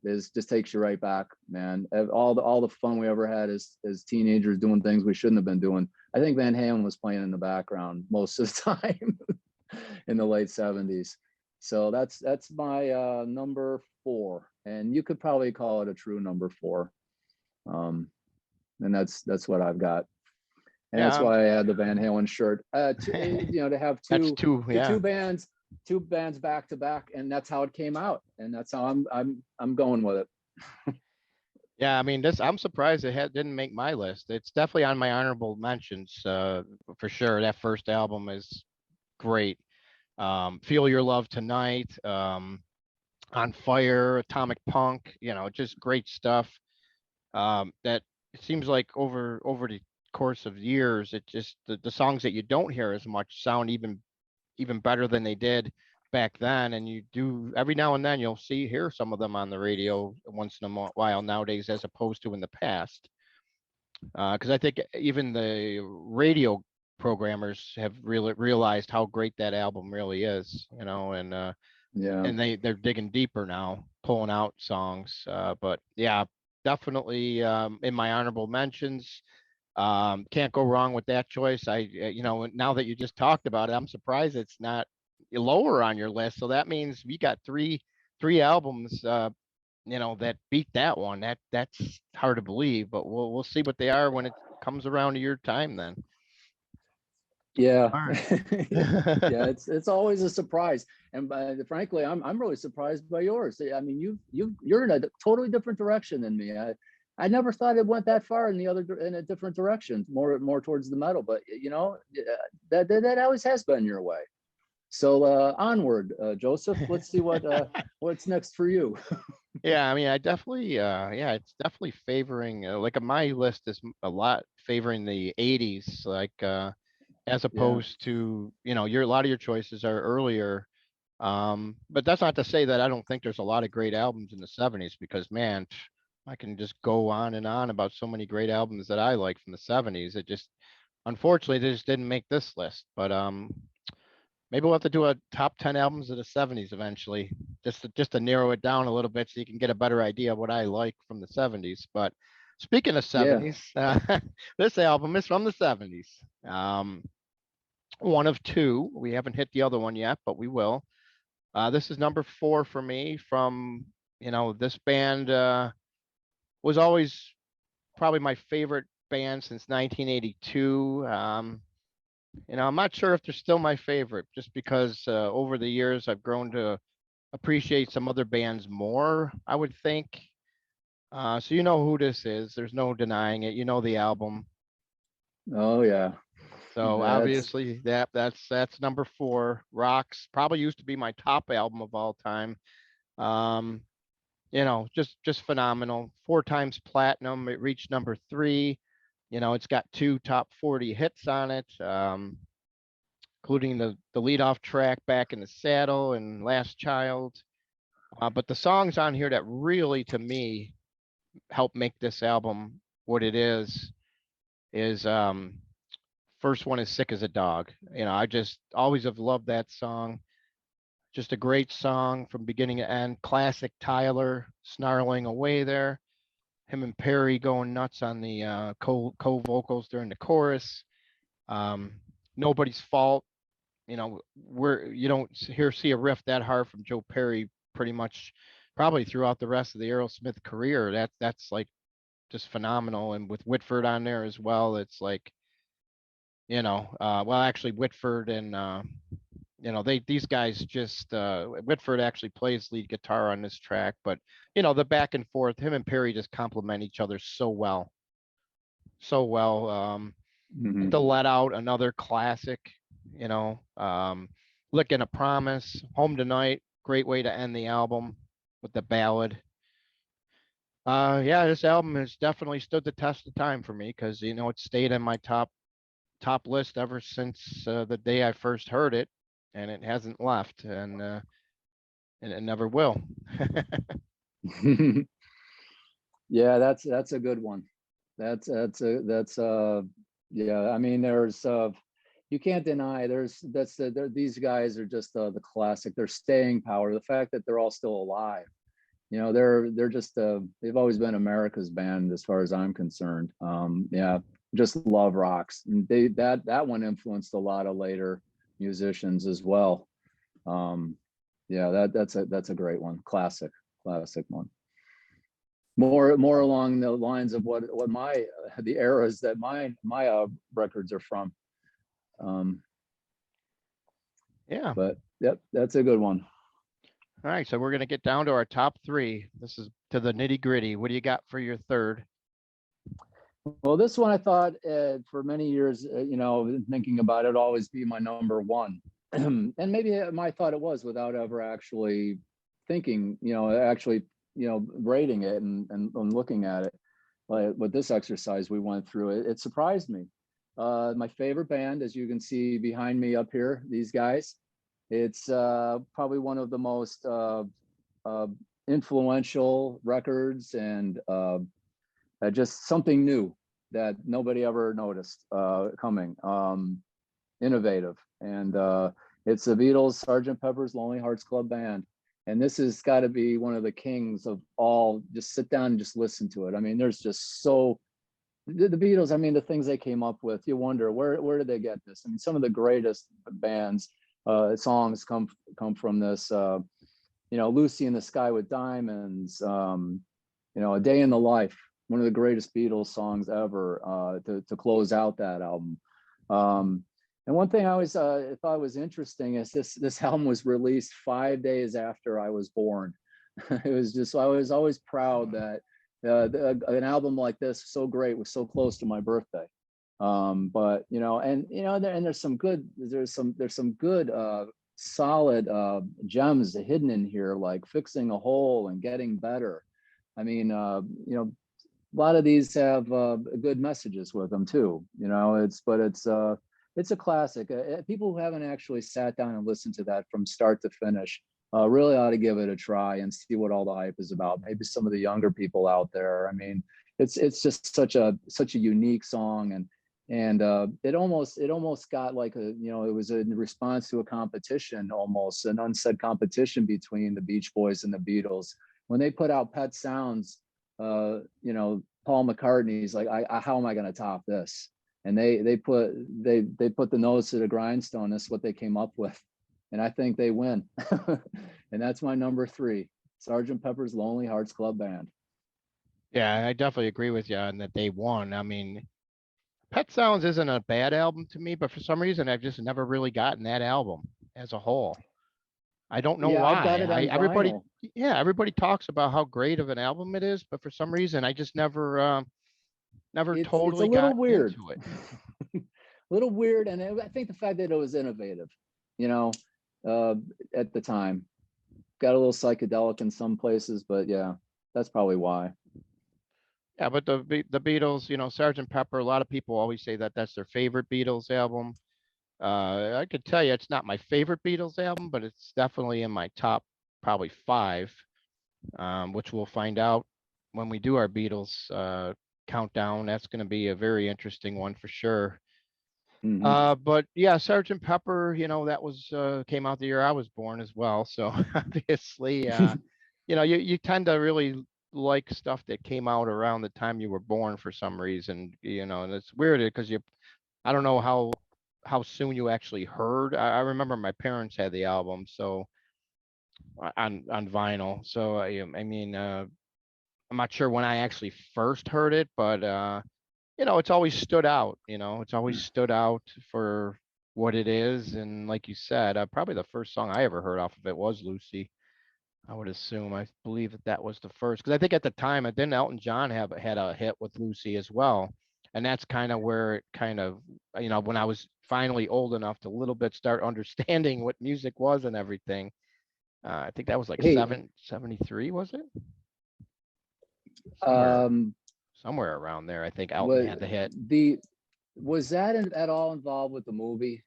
just takes you right back, man. All the fun we ever had as teenagers doing things we shouldn't have been doing. I think Van Halen was playing in the background most of the time in the late 70s. So that's my number 4, and you could probably call it a true number 4. And that's what I've got, and that's why I had the Van Halen shirt. To have two bands back to back, and that's how it came out, and that's how I'm going with it. Yeah, I mean, I'm surprised it didn't make my list. It's definitely on my honorable mentions for sure. That first album is great. Feel Your Love Tonight, On Fire, Atomic Punk, just great stuff. That it seems like over the course of years, it just the songs that you don't hear as much sound even better than they did back then. And you do every now and then you'll hear some of them on the radio once in a while nowadays, as opposed to in the past. Because I think even the radio programmers have really realized how great that album really is, and they're digging deeper now, pulling out songs. But yeah, definitely in my honorable mentions. Can't go wrong with that choice. Now that you just talked about it, I'm surprised it's not lower on your list. So that means we got three albums that beat that one. That's hard to believe, but we'll see what they are when it comes around to your time then. Yeah. Right. Yeah, it's always a surprise, and frankly, I'm really surprised by yours. I mean, you're in a totally different direction than me. I never thought it went that far in a different direction, more towards the metal, but that always has been your way. So onward, Joseph. Let's see what's next for you. Yeah, I mean, I definitely, it's definitely favoring. Like my list is a lot favoring the '80s, like as opposed to a lot of your choices are earlier. But that's not to say that I don't think there's a lot of great albums in the '70s, because man, I can just go on and on about so many great albums that I like from the '70s. It just, unfortunately, they just didn't make this list. But maybe we'll have to do a top 10 albums of the '70s eventually, just to narrow it down a little bit so you can get a better idea of what I like from the '70s. But speaking of Yeah. '70s, this album is from the '70s. Um, one of two. We haven't hit the other one yet, but we will. This is number 4 for me from, this band was always probably my favorite band since 1982. I'm not sure if they're still my favorite just because over the years I've grown to appreciate some other bands more, I would think. So you know who this is. There's no denying it. You know the album. Oh yeah. So That's obviously that's number 4. Rocks probably used to be my top album of all time. Um, just phenomenal. 4 times platinum. It reached number 3. It's got 2 top 40 hits on it, including the lead-off track, Back in the Saddle and Last Child. But the songs on here that really, to me, help make this album what it is first one is Sick as a Dog. I just always have loved that song. Just a great song from beginning to end. Classic Tyler snarling away there. Him and Perry going nuts on the co-vocals during the chorus. Um, Nobody's Fault. Where you don't see a riff that hard from Joe Perry pretty much probably throughout the rest of the Aerosmith career. That's like just phenomenal. And with Whitford on there as well, it's like, well, actually Whitford and these guys just Whitford actually plays lead guitar on this track, but the back and forth, him and Perry just complement each other so well, so well. mhm. To Let Out, another classic, Licking a Promise, Home Tonight, great way to end the album with the ballad. Yeah, this album has definitely stood the test of time for me because it stayed in my top list ever since the day I first heard it, and it hasn't left, and it never will. Yeah, that's a good one. That's yeah. I mean, there's you can't deny these guys are just the classic. Their staying power, the fact that they're all still alive. They're just they've always been America's band as far as I'm concerned. Yeah, just love rocks. And that one influenced a lot of later musicians as well. Yeah, that's a great one. Classic one. More along the lines of what my the eras that my records are from. Um, Yeah. but yep, that's a good one. All right, so we're gonna get down to our top 3. This is to the nitty gritty. What do you got for your third? Well, this one I thought for many years, thinking about it, always be my number one. And maybe I thought it was without ever actually thinking, rating it and looking at it. Like with this exercise we went through, it surprised me. My favorite band, as you can see behind me up here, these guys, it's probably one of the most influential records and just something new that nobody ever noticed coming. Innovative. And it's the Beatles, Sgt. Pepper's Lonely Hearts Club Band. And this has got to be one of the kings of all. Just sit down and just listen to it. I mean, there's just the Beatles, I mean, the things they came up with, you wonder where did they get this? I mean, some of the greatest bands, songs come from this. Lucy in the Sky with Diamonds, A Day in the Life, one of the greatest Beatles songs ever to close out that album. And one thing I always thought was interesting is this album was released 5 days after I was born. It was just, I was always proud that an album like this, so great, was so close to my birthday. But and there's some good solid gems hidden in here, like Fixing a Hole and Getting Better. I mean, a lot of these have good messages with them too. It's a classic. People who haven't actually sat down and listened to that from start to finish, really ought to give it a try and see what all the hype is about. Maybe some of the younger people out there. I mean, it's just such a unique song, and it almost got like a, you know, it was a response to a competition, almost an unsaid competition between the Beach Boys and the Beatles when they put out Pet Sounds. You know, Paul McCartney's like, how am I going to top this? And they put the nose to the grindstone. That's what they came up with, and I think they win. And that's my number 3, Sgt. Pepper's Lonely Hearts Club Band. Yeah, I definitely agree with you on that they won. I mean, Pet Sounds isn't a bad album to me, but for some reason I've just never really gotten that album as a whole. I don't know Yeah, I've got why. it on Everybody, vinyl. yeah, everybody talks about how great of an album it is, but for some reason I just never It's a totally little got weird. into it. A little weird, and I think the fact that it was innovative, you know, uh, at the time, got a little psychedelic in some places, but yeah, that's probably why. Yeah, but the Beatles, you know, Sgt. Pepper, a lot of people always say that that's their favorite Beatles album. I could tell you it's not my favorite Beatles album, but it's definitely in my top probably 5, which we'll find out when we do our Beatles countdown. That's going to be a very interesting one for sure. Hmm. But yeah, Sgt. Pepper, you know, that was came out the year I was born as well. So obviously, you know, you tend to really like stuff that came out around the time you were born for some reason, you know, and it's weird because I don't know how soon you actually heard. I remember my parents had the album, so on vinyl. So I mean, I'm not sure when I actually first heard it, but you know, it's always stood out. You know, it's always stood out for what it is. And like you said, probably the first song I ever heard off of it was Lucy. I would assume. I believe that was the first, because I think at the time, didn't Elton John had a hit with Lucy as well, and that's kind of where it kind of, you know, when I was finally old enough to a little bit start understanding what music was and everything. I think that was like Hey, 73, was it? Somewhere um, somewhere around there. I think Elton was had the hit. the was that at all involved with the movie?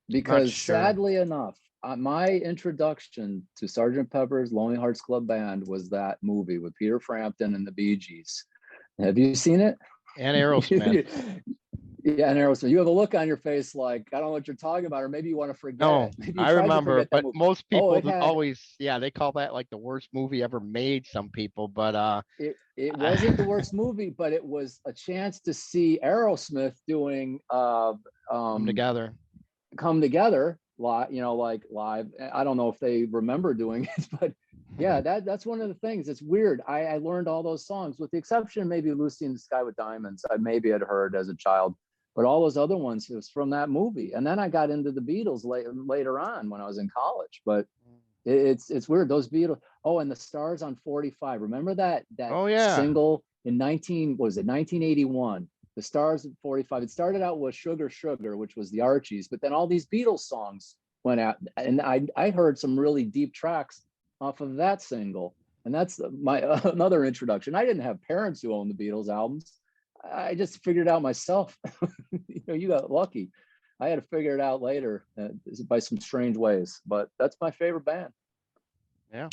Not Because sure. sadly enough, my introduction to Sgt. Pepper's Lonely Hearts Club Band was that movie with Peter Frampton and the Bee Gees. Have you seen it? And Aerosmith. Yeah, and Aerosmith, you have a look on your face like, I don't know what you're talking about, or maybe you want to forget No, it. Maybe you I tried to remember, forget that but movie. most Oh, people it had always, yeah, they call that like the worst movie ever made, some people, but it wasn't the worst movie, but it was a chance to see Aerosmith doing come together. Come Together live, you know, like live. I don't know if they remember doing it, but yeah, that's one of the things. It's weird. I learned all those songs with the exception of maybe Lucy in the Sky with Diamonds. I maybe had heard as a child, but all those other ones, it was from that movie. And then I got into the Beatles later on when I was in college. But it's weird. Those Beatles. Oh, and the Stars on 45. Remember that Oh yeah. single in 1981? The Stars at 45. It started out with Sugar Sugar, which was the Archies, but then all these Beatles songs went out, and I heard some really deep tracks off of that single, and that's my another introduction. I didn't have parents who owned the Beatles albums. I just figured it out myself. You know, you got lucky. I had to figure it out later by some strange ways, but that's my favorite band. Yeah.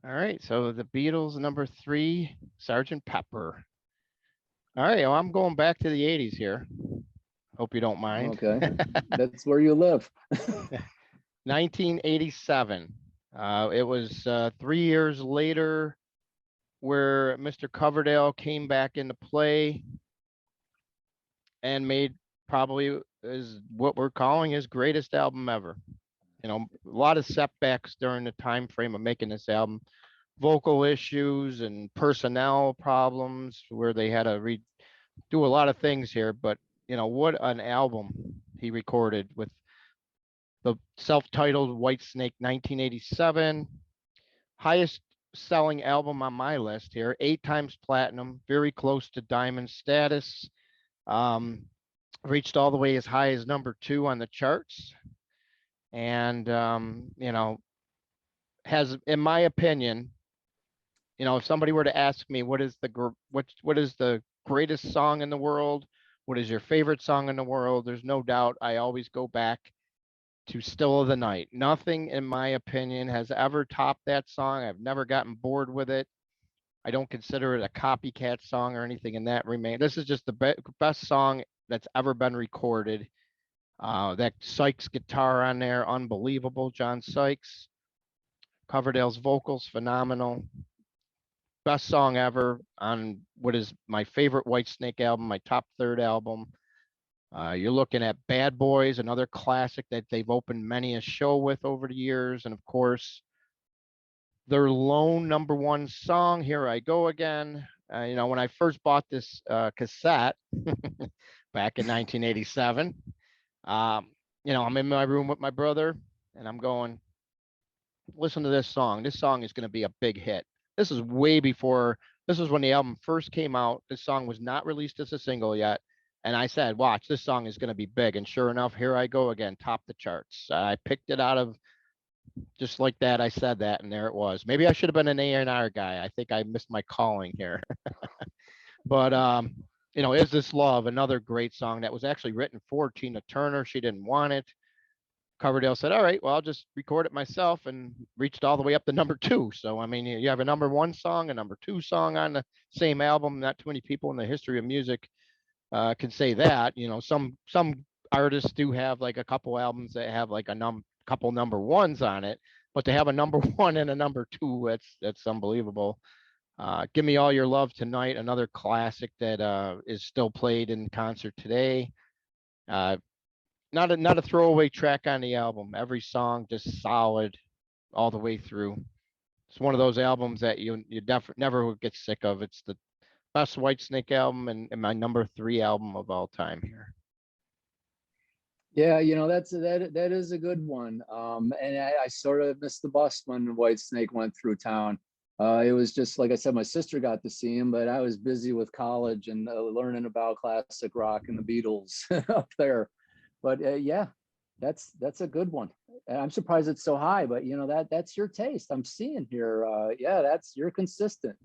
All right. So the Beatles, number 3, Sergeant Pepper. All right. Well, I'm going back to the 80s here. Hope you don't mind. Okay, that's where you live. 1987. It was 3 years later where Mr. Coverdale came back into play and made probably is what we're calling his greatest album ever. You know, a lot of setbacks during the time frame of making this album, vocal issues and personnel problems where they had to do a lot of things here. But you know, what an album he recorded with the self-titled Whitesnake 1987, highest selling album on my list here, 8 times platinum, very close to diamond status. Um, Reached all the way as high as number 2 on the charts, and you know, has, in my opinion, you know, if somebody were to ask me what is the greatest song in the world, what is your favorite song in the world, there's no doubt I always go back to Still of the Night. Nothing, in my opinion, has ever topped that song. I've never gotten bored with it. I don't consider it a copycat song or anything in that remain. This is just the best song that's ever been recorded. That Sykes guitar on there, unbelievable. John Sykes. Coverdale's vocals, phenomenal. Best song ever on what is my favorite Whitesnake album, my top third album. You're looking at Bad Boys, another classic that they've opened many a show with over the years. And of course, their lone number one song, Here I Go Again. When I first bought this cassette back in 1987, I'm in my room with my brother and I'm going, listen to this song. This song is going to be a big hit. This is way before, this was when the album first came out. This song was not released as a single yet. And I said, watch, this song is going to be big. And sure enough, Here I Go Again, top the charts. I picked it out of just like that. I said that, and there it was. Maybe I should have been an A&R guy. I think I missed my calling here. But, Is This Love, another great song that was actually written for Tina Turner. She didn't want it. Coverdale said, all right, well, I'll just record it myself, and reached all the way up to number 2. So, I mean, you have a number 1 song, a number 2 song on the same album. Not too many people in the history of music can say that. Some artists do have like a couple albums that have like a couple number 1s on it, but to have a number 1 and a number 2, that's unbelievable. Give Me All Your Love Tonight, another classic that is still played in concert today. Not a throwaway track on the album. Every song just solid all the way through. It's one of those albums that you never would get sick of. It's the best Whitesnake album and my number 3 album of all time here. Yeah, that is a good one. And I sort of missed the bus when Whitesnake went through town. It was just like I said, my sister got to see him, but I was busy with college and learning about classic rock and the Beatles up there. But yeah, that's a good one. And I'm surprised it's so high, but that's your taste. I'm seeing here. Yeah, you're consistent.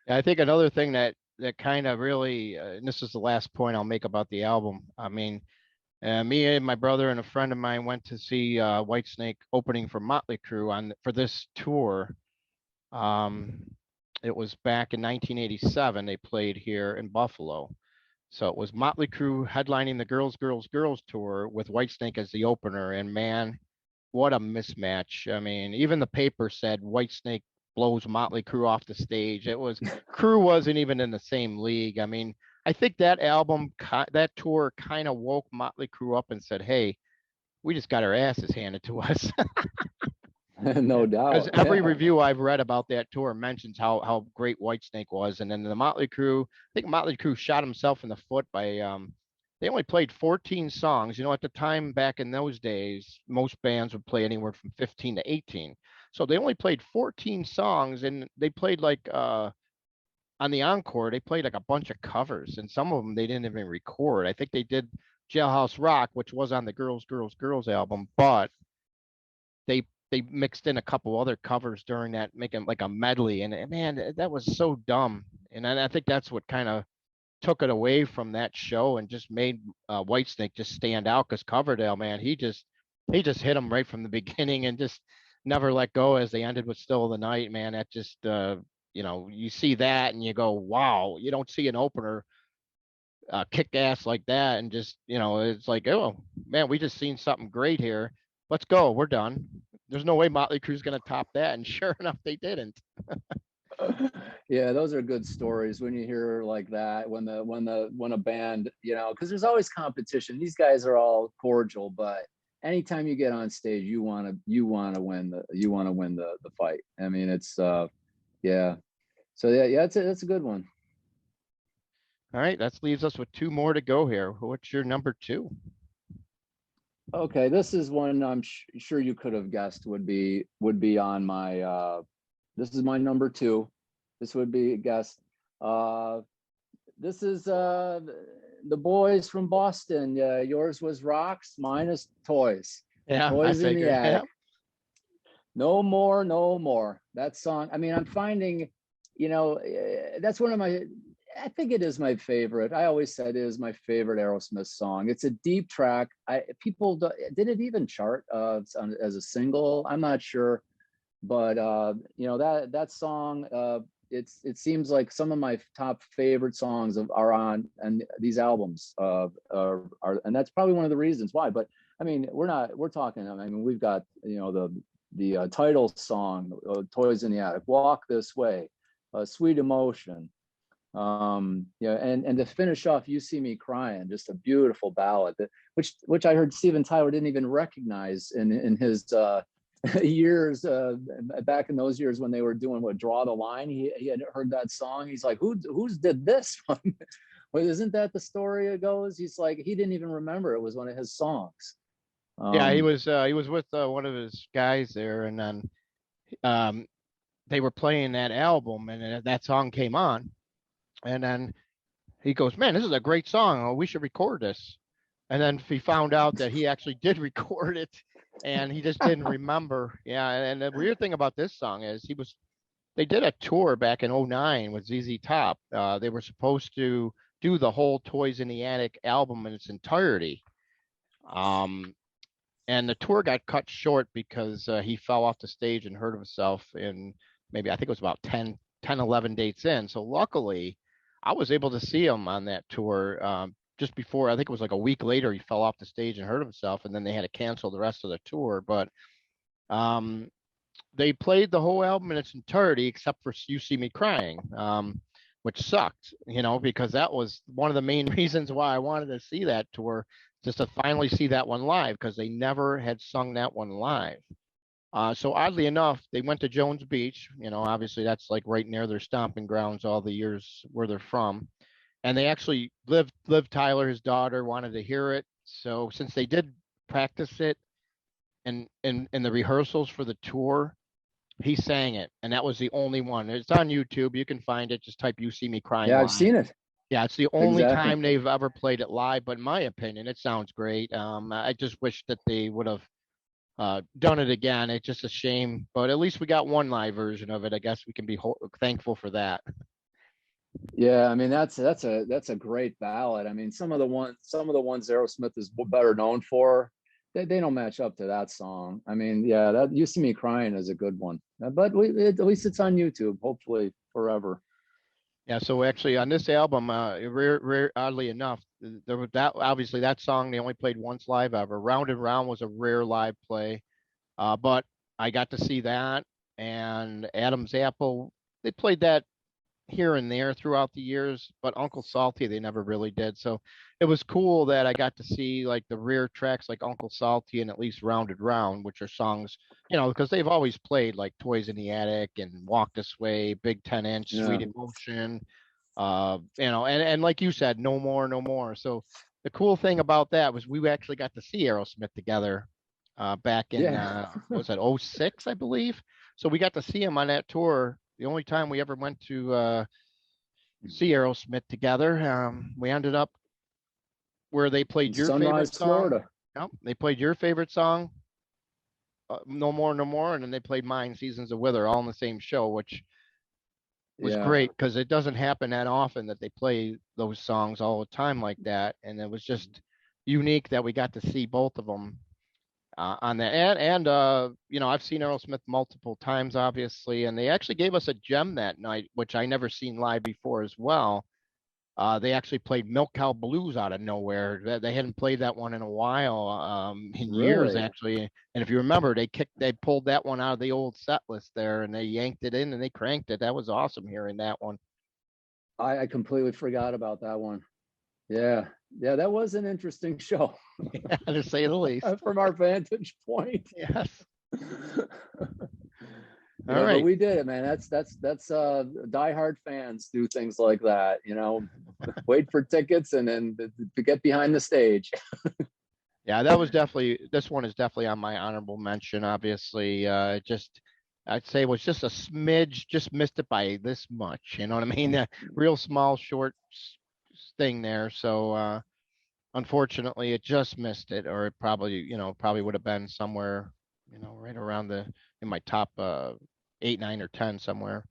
I think another thing that kind of really, and this is the last point I'll make about the album. I mean, me and my brother and a friend of mine went to see Whitesnake opening for Motley Crue for this tour. It was back in 1987. They played here in Buffalo. So it was Motley Crue headlining the Girls, Girls, Girls tour with Whitesnake as the opener. And man, what a mismatch. I mean, even the paper said Whitesnake blows Motley Crue off the stage. Crue wasn't even in the same league. I mean, I think that that tour kind of woke Motley Crue up and said, hey, we just got our asses handed to us. No doubt. Because every review I've read about that tour mentions how great Whitesnake was. And then the Motley Crue, I think Motley Crue shot himself in the foot by they only played 14 songs. At the time back in those days, most bands would play anywhere from 15 to 18. So they only played 14 songs, and they played like on the encore, they played like a bunch of covers, and some of them they didn't even record. I think they did Jailhouse Rock, which was on the Girls, Girls, Girls album, but they mixed in a couple other covers during that, making like a medley. And man, that was so dumb. And I think that's what kind of took it away from that show and just made Whitesnake just stand out. Because Coverdale, man, he just hit him right from the beginning and just never let go as they ended with Still of the Night. Man, that just you see that and you go, wow, you don't see an opener kick ass like that. And just it's like, oh man, we just seen something great here. Let's go, we're done. There's no way Motley Crue's going to top that. And sure enough, they didn't. Yeah, those are good stories when you hear like that, when a band, because there's always competition. These guys are all cordial, but anytime you get on stage, you want to win the fight. I mean, it's yeah. So yeah, that's a good one. All right, that leaves us with 2 more to go here. What's your number 2? Okay, this is one I'm sure you could have guessed would be on my this is my number 2. This would be a guess. This is the Boys from Boston. Yours was Rocks, mine is Toys. Yeah, Toys in the Attic. Yeah. No more, no more. That song. I mean, I'm finding, that's one of my. I think it is my favorite. I always said it is my favorite Aerosmith song. It's a deep track. Did it even chart as a single? I'm not sure, but that song. It seems like some of my top favorite songs are on and these albums and that's probably one of the reasons why. But I mean, we're talking. I mean, we've got the title song, "Toys in the Attic," "Walk This Way," "Sweet Emotion." And to finish off, "You See Me Crying," just a beautiful ballad which I heard Steven Tyler didn't even recognize in his years back in those years when they were doing Draw the Line. He had heard that song. He's like, who's did this one? Well, isn't that the story it goes? He's like, he didn't even remember it was one of his songs. Yeah, he was with one of his guys there, and then they were playing that album, and that song came on, and then he goes, "Man, this is a great song. Oh, we should record this." And then he found out that he actually did record it, and he just didn't remember. Yeah, and the weird thing about this song is they did a tour back in '09 with ZZ Top. They were supposed to do the whole Toys in the Attic album in its entirety. And the tour got cut short because he fell off the stage and hurt himself in maybe, I think it was about 11 dates in. So luckily, I was able to see him on that tour just before. I think it was like a week later, he fell off the stage and hurt himself, and then they had to cancel the rest of the tour. But they played the whole album in its entirety except for "You See Me Crying," which sucked, because that was one of the main reasons why I wanted to see that tour, just to finally see that one live, because they never had sung that one live. So oddly enough, they went to Jones Beach. Obviously that's like right near their stomping grounds all the years where they're from. And they actually Liv Tyler, his daughter, wanted to hear it. So since they did practice it in the rehearsals for the tour, he sang it, and that was the only one. It's on YouTube. You can find it. Just type "You See Me Crying" Yeah, I've live. seen it. Yeah, it's the only Exactly. time they've ever played it live. But in my opinion, it sounds great. I just wish that they would have done it again. It's just a shame, but at least we got one live version of it. I guess we can be thankful for that. Yeah, I mean that's a great ballad. I mean, some of the ones Aerosmith is better known for, they don't match up to that song. I mean, yeah, that "You See Me Crying" is a good one, but at least it's on YouTube, hopefully forever. Yeah, so actually on this album, oddly enough, there was that, obviously that song they only played once live ever. "Round and Round" was a rare live play, but I got to see that, and "Adam's Apple." They played that here and there throughout the years, but "Uncle Salty" they never really did. So it was cool that I got to see like the rare tracks like "Uncle Salty" and at least "Rounded Round," which are songs, because they've always played like "Toys in the Attic" and "Walk This Way," "Big 10 Inch," Yeah. "Sweet Emotion," and like you said, "No More, No More." So the cool thing about that was we actually got to see Aerosmith together back in what was that, '06, I believe. So we got to see him on that tour. The only time we ever went to see Aerosmith together. We ended up where they played In your favorite Sunrise, song. Florida. Yep, they played your favorite song, "No More, No More," and then they played mine, "Seasons of Wither," all in the same show, which was Yeah. great because it doesn't happen that often that they play those songs all the time like that. And it was just unique that we got to see both of them on that. And I've seen Aerosmith multiple times, obviously, and they actually gave us a gem that night, which I never seen live before as well. They actually played "Milk Cow Blues" out of nowhere. They hadn't played that one in a while, in years Really? actually. And if you remember, they pulled that one out of the old set list there, and they yanked it in and they cranked it. That was awesome hearing that one. I completely forgot about that one. Yeah. Yeah, that was an interesting show Yeah, to say the least. from our vantage point. Yes. All Yeah, but right. we did it, man. That's diehard fans do things like that, wait for tickets and then to get behind the stage. Yeah, this one is definitely on my honorable mention, obviously. I'd say it was just a smidge, just missed it by this much. You know what I mean? A real small, short thing there. So unfortunately, it just missed it, or it probably would have been somewhere, right around in my top 8, 9, or 10 somewhere.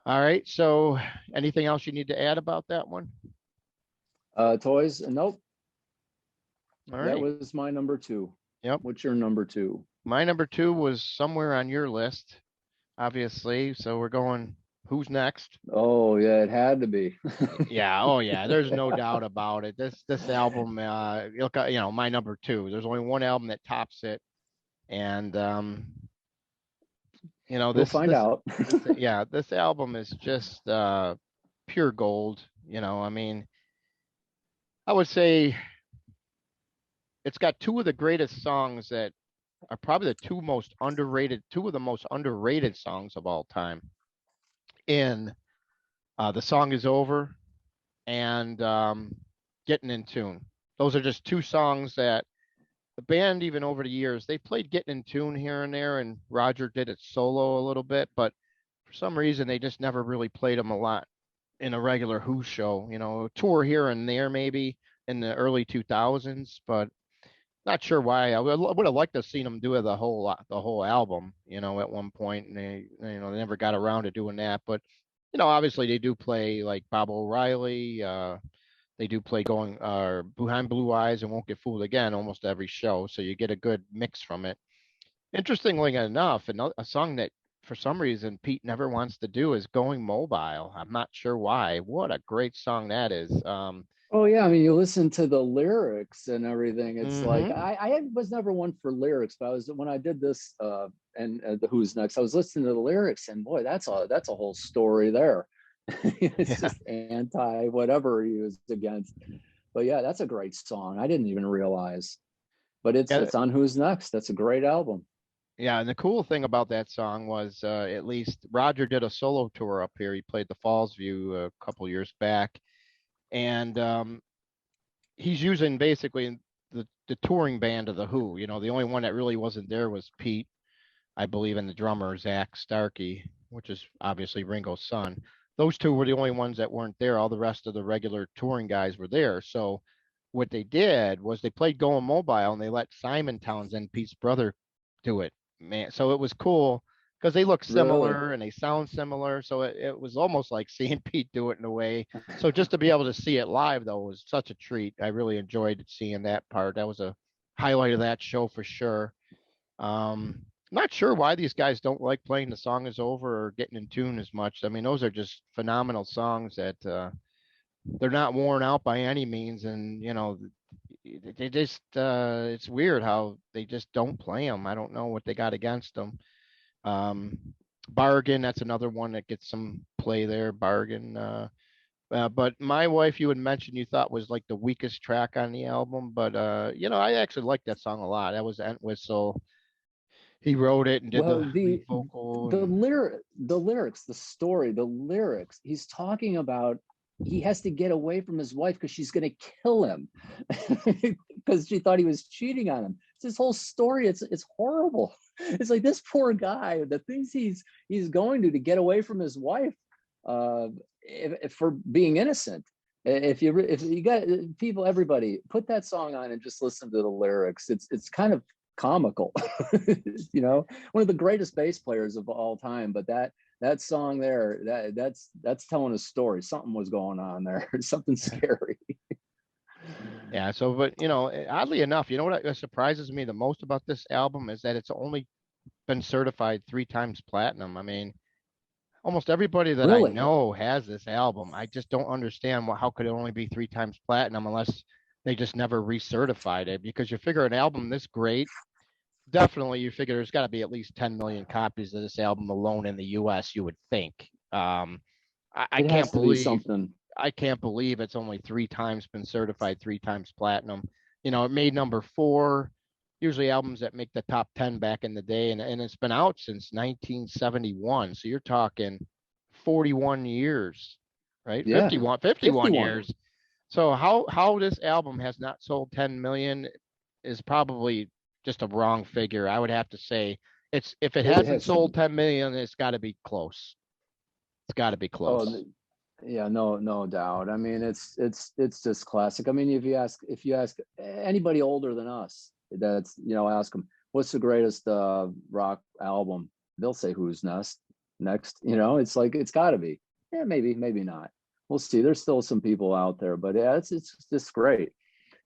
All right. So anything else you need to add about that one? Toys, nope. All That right. was my number two. Yep. What's your number two? My number two was somewhere on your list, obviously. So we're going, who's next? Oh yeah, it had to be. Yeah. Oh yeah. There's no doubt about it. This album, look, my number two. There's only one album that tops it. And We'll find out. this album is just pure gold. I mean, I would say it's got two of the greatest songs that are probably two of the most underrated songs of all time. In The Song Is Over and Getting in Tune. Those are just two songs that the band, even over the years, they played Getting in Tune here and there, and Roger did it solo a little bit, but for some reason they just never really played them a lot in a regular Who show. A tour here and there maybe in the early 2000s, but not sure why. I would have liked to have seen them do the whole album, at one point, and they never got around to doing that. But obviously they do play like Bob O'Reilly. They do play going Behind Blue Eyes and Won't Get Fooled Again almost every show, so you get a good mix from it. Interestingly enough, a song that for some reason Pete never wants to do is Going Mobile. I'm not sure why. What a great song that is. Oh yeah, I mean, you listen to the lyrics and everything. It's like hmm I was never one for lyrics, but I was when I did this and the Who's Next. I was listening to the lyrics, and boy, that's a whole story there. It's Yeah. just anti whatever he was against. But yeah, that's a great song. I didn't even realize. But it's Yeah, it's on Who's Next. That's a great album. yeah, and the cool thing about that song was at least Roger did a solo tour up here. He played the Falls View a couple years back, and he's using basically the touring band of the Who. The only one that really wasn't there was Pete, I believe, and the drummer Zach Starkey, which is obviously Ringo's son. Those two were the only ones that weren't there. All the rest of the regular touring guys were there. So what they did was they played Going Mobile and they let Simon Townsend, Pete's brother, do it. Man, so it was cool because they look Really? similar and they sound similar. So it was almost like seeing Pete do it in a way. So just to be able to see it live though was such a treat. I really enjoyed seeing that part. That was a highlight of that show for sure. Not sure why these guys don't like playing The Song Is Over or Getting in Tune as much. I mean, those are just phenomenal songs that they're not worn out by any means, and they just it's weird how they just don't play them. I don't know what they got against them. Um, Bargain, that's another one that gets some play there. Bargain. But My Wife, you had mentioned you thought was like the weakest track on the album, but I actually like that song a lot. That was Entwistle. He wrote it and did the Well, lead vocal the and the lyrics, the story, the lyrics. He's talking about he has to get away from his wife because she's going to kill him because she thought he was cheating on him. It's this whole story. It's horrible. It's like this poor guy. The things he's going to get away from his wife if for being innocent. If you got people, everybody put that song on and just listen to the lyrics. It's kind of comical. One of the greatest bass players of all time, but that song there, that's telling a story. Something was going on there. Something scary. yeah. So, but oddly enough, you know what surprises me the most about this album is that it's only been certified 3 times platinum. I mean, almost everybody that I Really? know has this album. I just don't understand how could it only be 3 times platinum unless they just never recertified it because you figure an album this great. Definitely, you figure there's got to be at least 10 million copies of this album alone in the U.S. You would think. I It can't has to be believe something. I can't believe it's only 3 times been certified 3 times platinum. It made number four. Usually albums that make the top 10 back in the day, and it's been out since 1971. So you're talking 41 years, right? Yeah. 51 51. years. So how this album has not sold 10 million is probably just a wrong figure. I would have to say if it It hasn't has. sold 10 million, it's got to be close. It's got to be Oh, close. yeah, no doubt. I mean, it's just classic. I mean, if you ask anybody older than us, ask them what's the greatest rock album, they'll say Who's Nest. next, it's like, it's got to be. Yeah, maybe not. We'll see. There's still some people out there, but yeah, it's just great.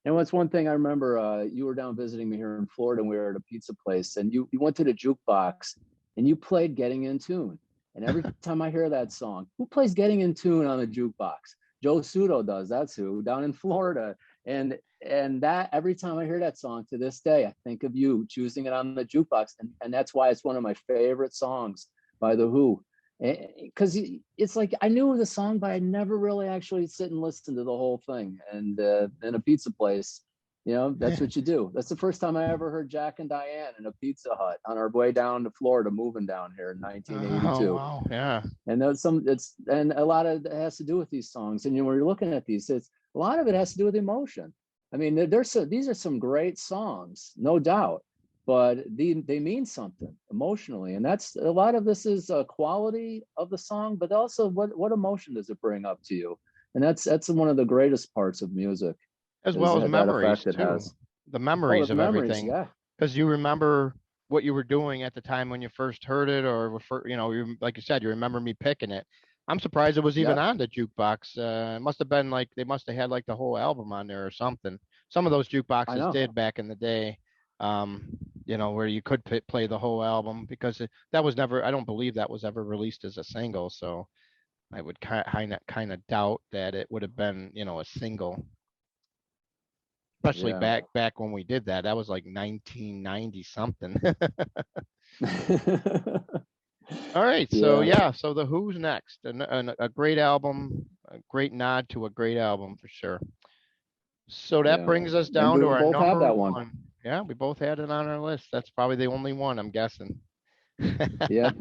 And what's one thing I remember, you were down visiting me here in Florida, and we were at a pizza place, and you went to the jukebox and you played Getting in Tune. And every time I hear that song, who plays Getting in Tune on the jukebox? Joe Suto does. That's who, down in Florida. And that, every time I hear that song to this day, I think of you choosing it on the jukebox. And that's why it's one of my favorite songs by The Who. Because it's like, I knew the song, but I never really actually sit and listen to the whole thing. And in a pizza place, that's what you do. That's the first time I ever heard Jack and Diane in a Pizza Hut on our way down to Florida, moving down here in 1982. Oh, wow. Yeah. And and a lot of it has to do with these songs. And when you're looking at these, a lot of it has to do with emotion. I mean, these are some great songs, no doubt, but they mean something emotionally. And that's, a lot of this is quality of the song, but also what emotion does it bring up to you? And that's one of the greatest parts of music. As well as memories too. Has. The memories of memories, everything. yeah. Because you remember what you were doing at the time when you first heard it, or like you said, you remember me picking it. I'm surprised it was even on the jukebox. It must have been like, they must have had like the whole album on there or something. Some of those jukeboxes did back in the day, where you could play the whole album, because that was never, I don't believe that was ever released as a single. So I would kind of doubt that it would have been, a single. Especially back when we did that. That was like 1990 something. All right, so so The Who's next. A great album, a great nod to a great album for sure. So that brings us down to our number one. Yeah, we both had it on our list. That's probably the only one, I'm guessing. Yeah.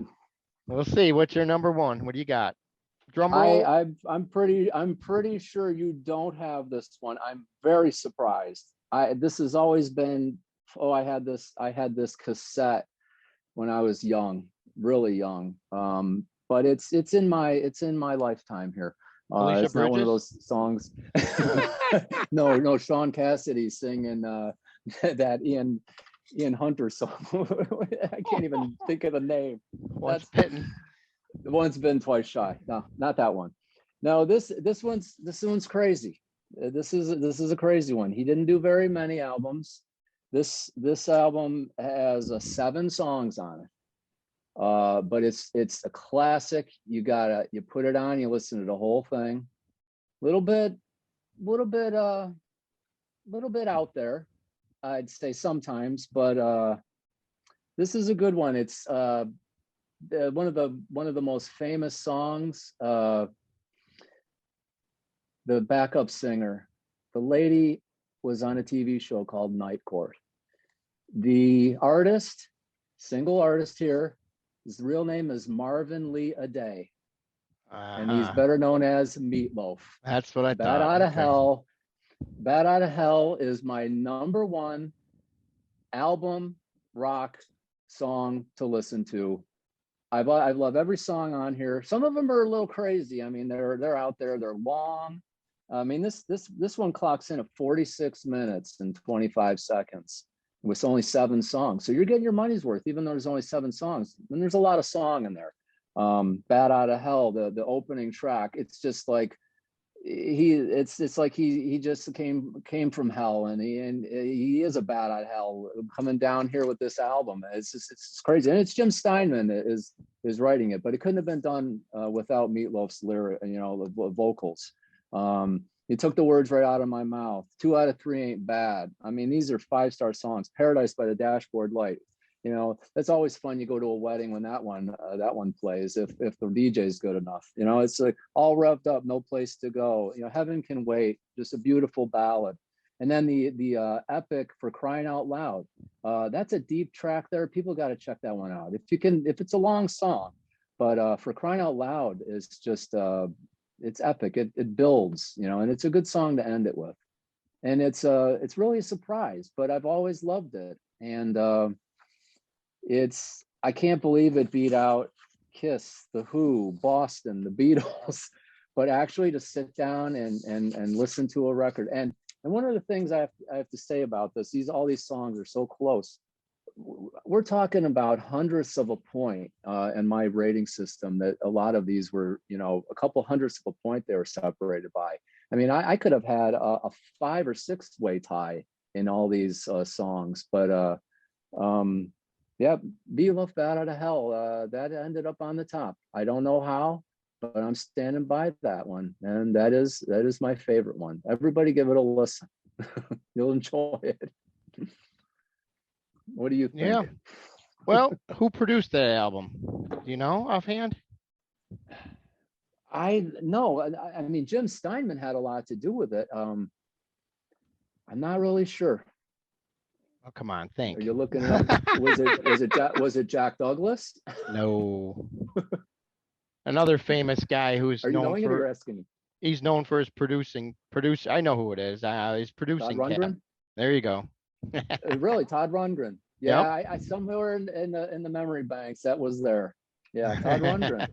We'll see. What's your number one? What do you got? Drum roll. I'm pretty sure you don't have this one. I'm very surprised. This has always been, I had this cassette when I was young, really young. But it's in my lifetime here. It's not one of those songs. No, Sean Cassidy singing that Ian Hunter song. I can't even think of the name. Once bitten. Once been, twice shy. No, not that one. No, this one's crazy. This is a crazy one. He didn't do very many albums. This album has 7 songs on it. But it's a classic. You put it on, you listen to the whole thing. Little bit out there, I'd say sometimes, but this is a good one. It's one of the most famous songs. The backup singer, the lady was on a TV show called Night Court. The artist, single artist here, his real name is Marvin Lee Aday. And he's better known as Meatloaf. That's what I thought. Bad Outta Hell. Bad Outta Hell is my number one album rock song to listen to. I love every song on here. Some of them are a little crazy. I mean, they're out there. They're long. I mean, this one clocks in at 46 minutes and 25 seconds with only 7 songs. So you're getting your money's worth, even though there's only 7 songs. And there's a lot of song in there. Bad Outta Hell, the opening track. It's just like it's like he just came from hell, and he is a bat out of hell coming down here with this album. It's crazy, and it's Jim Steinman is writing it, but it couldn't have been done without Meatloaf's lyric, the vocals. He took the words right out of my mouth. 2 out of 3 ain't bad. I mean, these are 5-star songs. Paradise by the Dashboard Light. That's always fun. You go to a wedding when that one plays, if the DJ is good enough. It's like all revved up, no place to go. Heaven Can Wait, just a beautiful ballad. And then the epic For Crying Out Loud. That's a deep track there. People got to check that one out if it's a long song. But For Crying Out Loud is just it's epic. It builds, and it's a good song to end it with. And it's really a surprise, but I've always loved it. And I can't believe it beat out Kiss, The Who, Boston, the Beatles, but actually to sit down and listen to a record. And one of the things I have to say about this, all these songs are so close. we're talking about hundredths of a point in my rating system. That a lot of these were, a couple hundredths of a point they were separated by. I mean, I could have had a 5 or 6 way tie in all these songs, but yeah, Be Love Bat Out of Hell, that ended up on the top. I don't know how, but I'm standing by that one, and that is my favorite one. Everybody give it a listen. You'll enjoy it. What do you think? Yeah. Well, who produced that album? Do you know offhand? I know. I mean, Jim Steinman had a lot to do with it. I'm not really sure. Oh, come on, think. Are you looking it up? Was it Jack Douglas? No. Another famous guy who's Are you known knowing it or for you're asking me? he's known for his producer. I know who it is. He's Todd producing cat. Rundgren? There you go. Really, Todd Rundgren. Yeah, Yep. I somewhere in the memory banks that was there. Yeah, Todd Rundgren.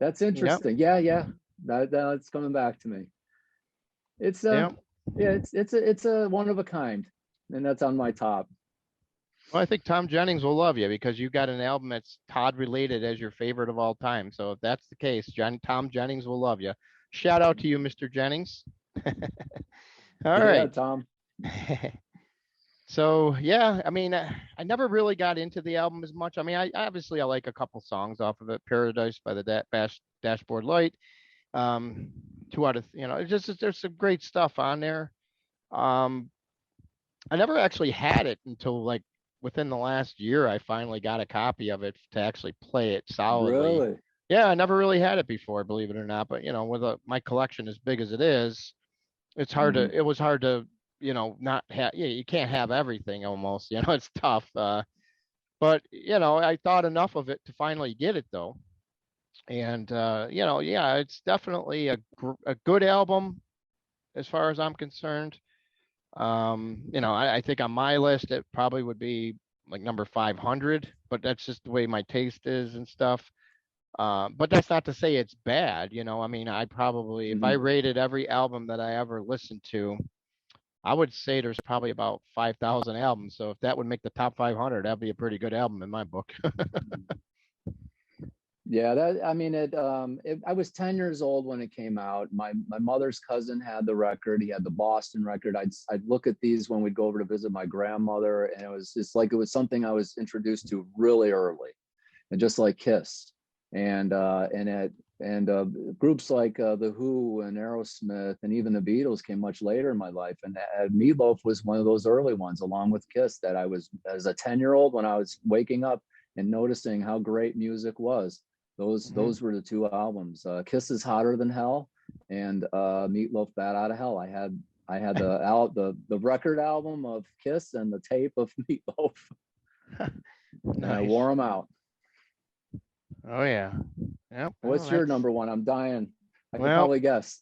That's interesting. Yeah. That's coming back to me. It's Yep. yeah, it's a one of a kind, and that's on my top. Well, I think Tom Jennings will love you because you got an album that's Todd related as your favorite of all time. So if that's the case, Tom Jennings will love you. Shout out to you, Mr. Jennings. All Yeah, right. Tom. So yeah, I mean, I never really got into the album as much. I mean, I obviously I like a couple songs off of it. Paradise by the Dashboard Light. 2 out of it's just there's some great stuff on there. Um, I never actually had it until like within the last year. I finally got a copy of it to actually play it solidly. Really? Yeah, I never really had it before, believe it or not. But with my collection as big as it is, it's hard to. Mhm. It was hard to not have. Yeah, you can't have everything almost. It's tough. But I thought enough of it to finally get it though. And yeah, it's definitely a good album as far as I'm concerned. I think on my list it probably would be like number 500, but that's just the way my taste is and stuff. But that's not to say it's bad. I mean, I probably, if I Mhm. rated every album that I ever listened to, I would say there's probably about 5,000 albums. So if that would make the top 500, that'd be a pretty good album in my book. Yeah, that I mean I was 10 years old when it came out. My mother's cousin had the record. He had the Boston record. I'd look at these when we'd go over to visit my grandmother, and it was something I was introduced to really early, and just like Kiss, and groups like the Who and Aerosmith and even the Beatles came much later in my life. And Meatloaf was one of those early ones, along with Kiss, that I was as a 10-year-old when I was waking up and noticing how great music was. Those were the 2 albums. Kiss is Hotter Than Hell and Meatloaf Bat Out of Hell. I had the record album of Kiss and the tape of Meatloaf. And I Nice. wore them out. Oh yeah. Yep. What's your number one? I'm dying. I can Well, probably guess,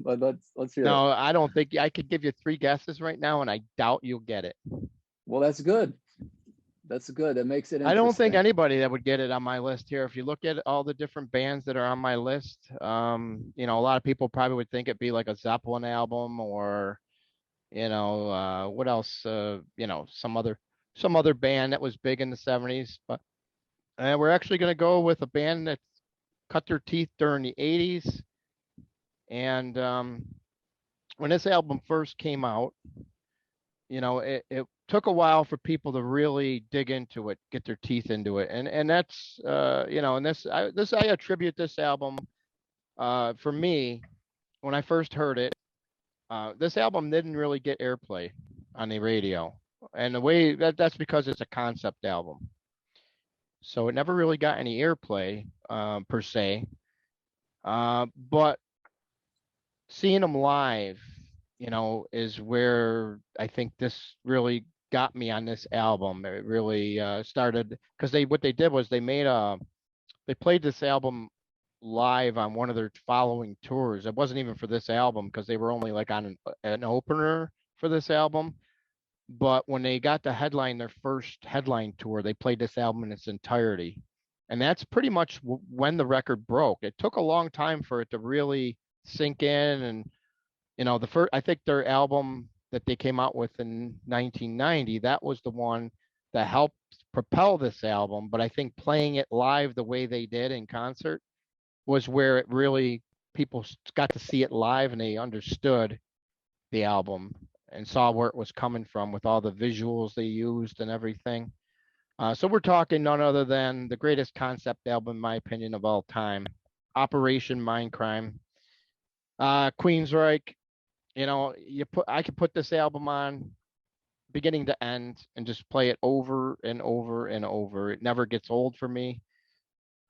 but let's hear it. no, I don't think I could give you 3 guesses right now, and I doubt you'll get it. Well, that's good. That's good. That makes it interesting. I don't think anybody that would get it on my list here. If you look at all the different bands that are on my list, a lot of people probably would think it'd be like a Zeppelin album or, what else? Some other band that was big in the 70s. But we're actually going to go with a band that cut their teeth during the 80s. And when this album first came out, it took a while for people to really dig into it, get their teeth into it, and that's and I attribute this album for me when I first heard it. This album didn't really get airplay on the radio, and the way that's because it's a concept album, so it never really got any airplay per se. But seeing them live, is where I think this really got me on this album. It really started because what they did was they played this album live on one of their following tours. It wasn't even for this album because they were only like on an opener for this album. But when they got to headline their first headline tour, they played this album in its entirety. And that's pretty much when the record broke. It took a long time for it to really sink in. And I think their album that they came out with in 1990, that was the one that helped propel this album, but I think playing it live the way they did in concert was where it really people got to see it live and they understood the album and saw where it was coming from with all the visuals they used and everything. So we're talking none other than the greatest concept album, in my opinion, of all time, Operation Mindcrime. Queensryche, I could put this album on beginning to end and just play it over and over and over. It never gets old for me.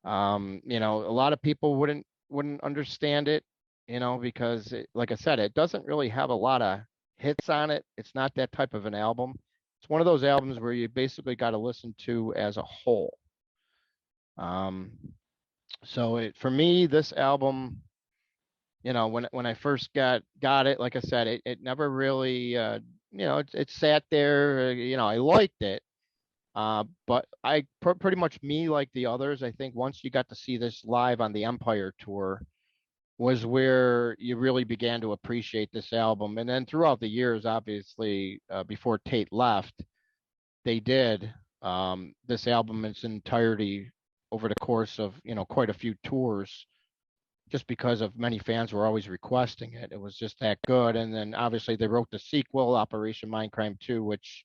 A lot of people wouldn't understand it, because like I said, it doesn't really have a lot of hits on it. It's not that type of an album. It's one of those albums where you basically got to listen to as a whole. Um, so for me, this album, when I first got it, like I said, it never really, it sat there. I liked it. But pretty much me like the others. I think once you got to see this live on the Empire tour was where you really began to appreciate this album. And then throughout the years, obviously, before Tate left, they did this album in its entirety over the course of, quite a few tours, just because of many fans were always requesting it. It was just that good. And then obviously they wrote the sequel, Operation Mindcrime 2, which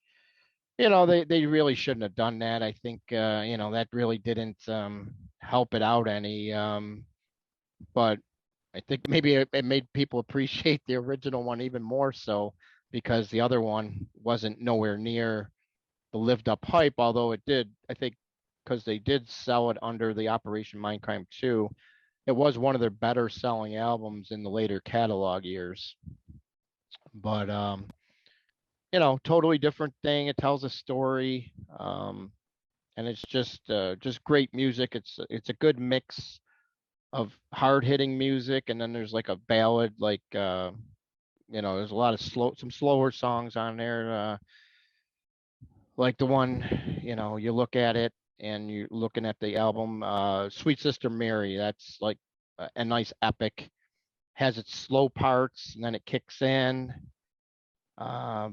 they really shouldn't have done that. I think that really didn't help it out any. But I think maybe it made people appreciate the original one even more so, because the other one wasn't nowhere near the lived up hype, although it did, I think, because they did sell it under the Operation Mindcrime 2. It was one of their better selling albums in the later catalog years. But totally different thing. It tells a story, and it's just great music. It's a good mix of hard hitting music, and then there's like a ballad, like there's a lot of some slower songs on there, like the one, you look at it and you're looking at the album, Sweet Sister Mary. That's like a nice epic. Has its slow parts, and then it kicks in. Uh,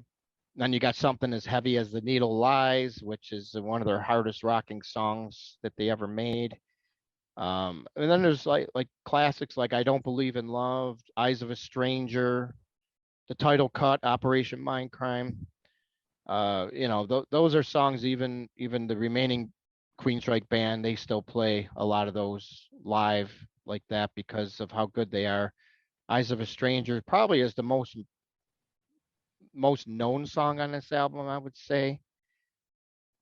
Then you got something as heavy as The Needle Lies, which is one of their hardest rocking songs that they ever made. And then there's like classics like I Don't Believe in Love, Eyes of a Stranger, the title cut, Operation Mindcrime. Those are songs even the remaining Queensryche band, they still play a lot of those live like that because of how good they are. Eyes of a Stranger probably is the most known song on this album, I would say.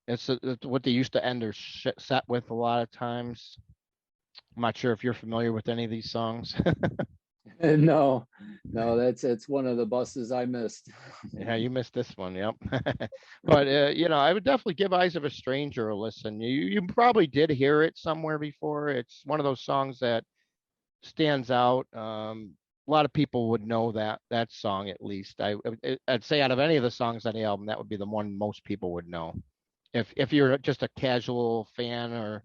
It's what they used to end their set with a lot of times. I'm not sure if you're familiar with any of these songs. No, no, it's one of the buses I missed. Yeah, you missed this one. Yep. But I would definitely give Eyes of a Stranger a listen. You probably did hear it somewhere before. It's one of those songs that stands out. A lot of people would know that song at least. I'd say out of any of the songs on the album, that would be the one most people would know. If you're just a casual fan, or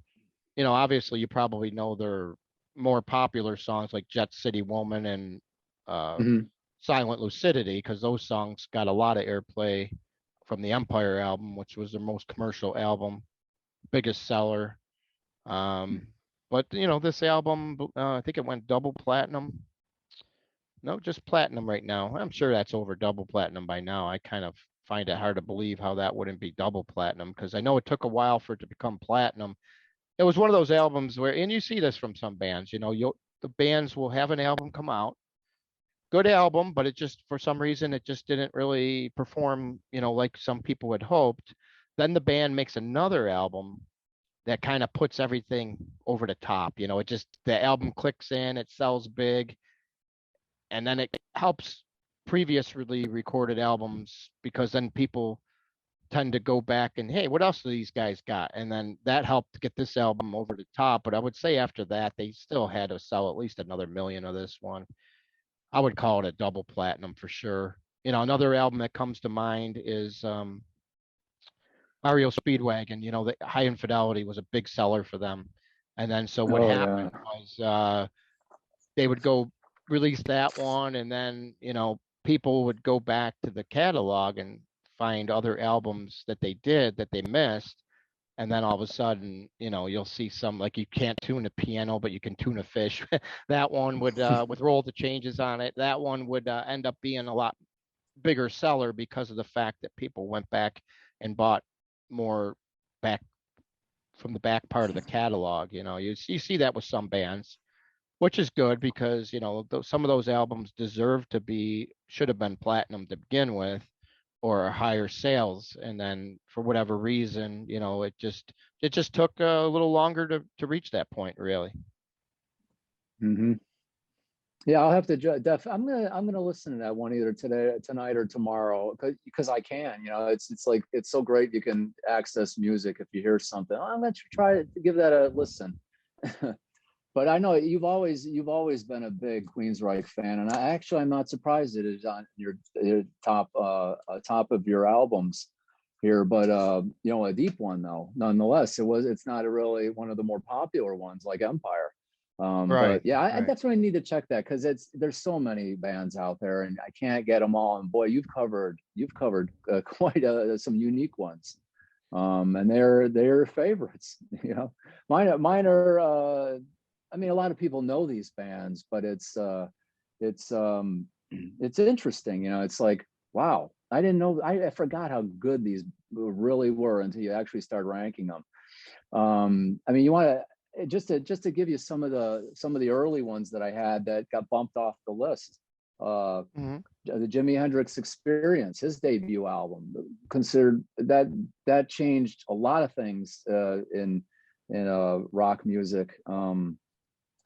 obviously you probably know their more popular songs like Jet City Woman and uh, Mhm. Silent Lucidity, because those songs got a lot of airplay from the Empire album, which was their most commercial album, biggest seller. But this album, I think it went double platinum. No, just platinum right now. I'm sure that's over double platinum by now. I kind of find it hard to believe how that wouldn't be double platinum, because I know it took a while for it to become platinum. It was one of those albums where, and you see this from some bands, the bands will have an album come out, good album, but it just, for some reason, it just didn't really perform, like some people had hoped. Then the band makes another album that kind of puts everything over the top. The album clicks in, it sells big, and then it helps previously recorded albums, because then people tend to go back and, hey, what else do these guys got? And then that helped get this album over the top. But I would say after that, they still had to sell at least another million of this one. I would call it a double platinum for sure. Another album that comes to mind is Mario Speedwagon. The High Infidelity was a big seller for them. And then so what Oh yeah. happened was they would go release that one, and then people would go back to the catalog and find other albums that they did that they missed. And then all of a sudden, you'll see some, like, you can't tune a piano, but you can tune a fish. That one would, with roll the changes on it, that one would end up being a lot bigger seller because of the fact that people went back and bought more back from the back part of the catalog. You see that with some bands, which is good because, some of those albums should have been platinum to begin with, or higher sales. And then for whatever reason, it just took a little longer to reach that point, really. Mm-hmm. Yeah, I'll have to I'm gonna listen to that one either tonight or tomorrow, because I can. It's like, it's so great you can access music if you hear something. I'm gonna try to give that a listen. But I know you've always been a big Queensryche fan, and I'm not surprised it is on your top of your albums here. But a deep one though, nonetheless. It's not really one of the more popular ones like Empire. Right. But yeah, I Right. definitely need to check that, because there's so many bands out there, and I can't get them all. And boy, you've covered quite some unique ones, and they're favorites. Mine are. I mean, a lot of people know these bands, but it's interesting. It's like, wow, I didn't know. I forgot how good these really were until you actually start ranking them. I mean, you want to just to give you some of the early ones that I had that got bumped off the list. Mm-hmm. The Jimi Hendrix Experience, his debut album, considered that changed a lot of things in rock music.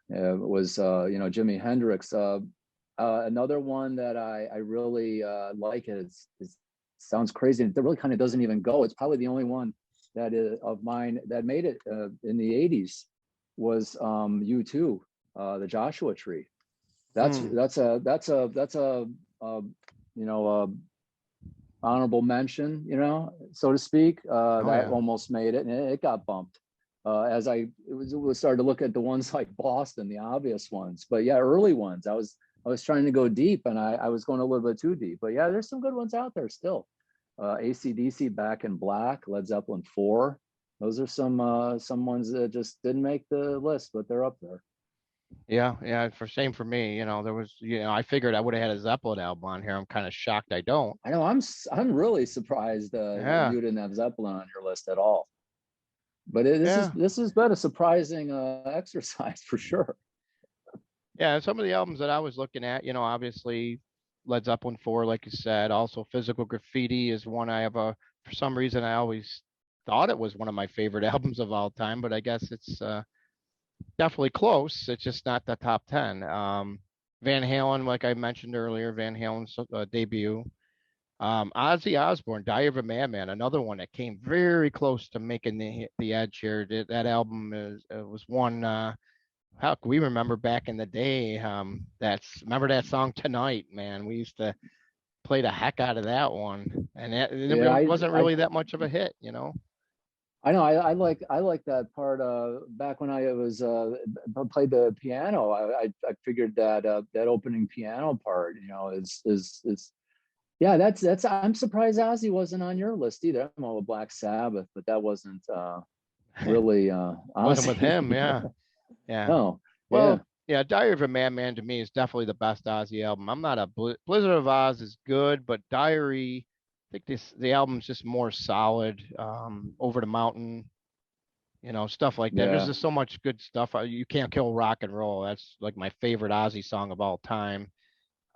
Was Jimi Hendrix. Another one that I really like is sounds crazy. It really kind of doesn't even go. It's probably the only one that is of mine that made it in the 80s was U2, the Joshua Tree. That's a honorable mention, so to speak. That almost made it, and it got bumped. As I started to look at the ones like Boston, the obvious ones. But yeah, early ones. I was trying to go deep, and I was going a little bit too deep. But yeah, there's some good ones out there still. AC/DC, Back in Black, Led Zeppelin 4. Those are some ones that just didn't make the list, but they're up there. Yeah. Same for me. There was, I figured I would have had a Zeppelin album on here. I'm kind of shocked I don't. I know. I'm really surprised Yeah. you didn't have Zeppelin on your list at all. But this has been a surprising exercise for sure. Yeah, some of the albums that I was looking at, obviously Led Zeppelin 4, like you said. Also, Physical Graffiti is one for some reason, I always thought it was one of my favorite albums of all time, but I guess it's definitely close. It's just not the top 10. Van Halen, like I mentioned earlier, Van Halen's debut. Ozzy Osbourne, Diary of a Madman, another one that came very close to making the edge here. That album was one. How can we remember back in the day? Remember that song Tonight, man. We used to play the heck out of that one, and it wasn't really that much of a hit. I know. I like that part. Back when I was played the piano, I figured that that opening piano part, is yeah. That's. I'm surprised Ozzy wasn't on your list either. I'm all with Black Sabbath, but that wasn't really Wasn't Ozzy. with him, yeah. Yeah. No. Well, yeah, Diary of a Madman to me is definitely the best Ozzy album. I'm not a Blizzard of Oz is good, but Diary, I think the album's just more solid. Over the Mountain, stuff like that. There's Yeah. just so much good stuff. You Can't Kill Rock and Roll. That's like my favorite Ozzy song of all time.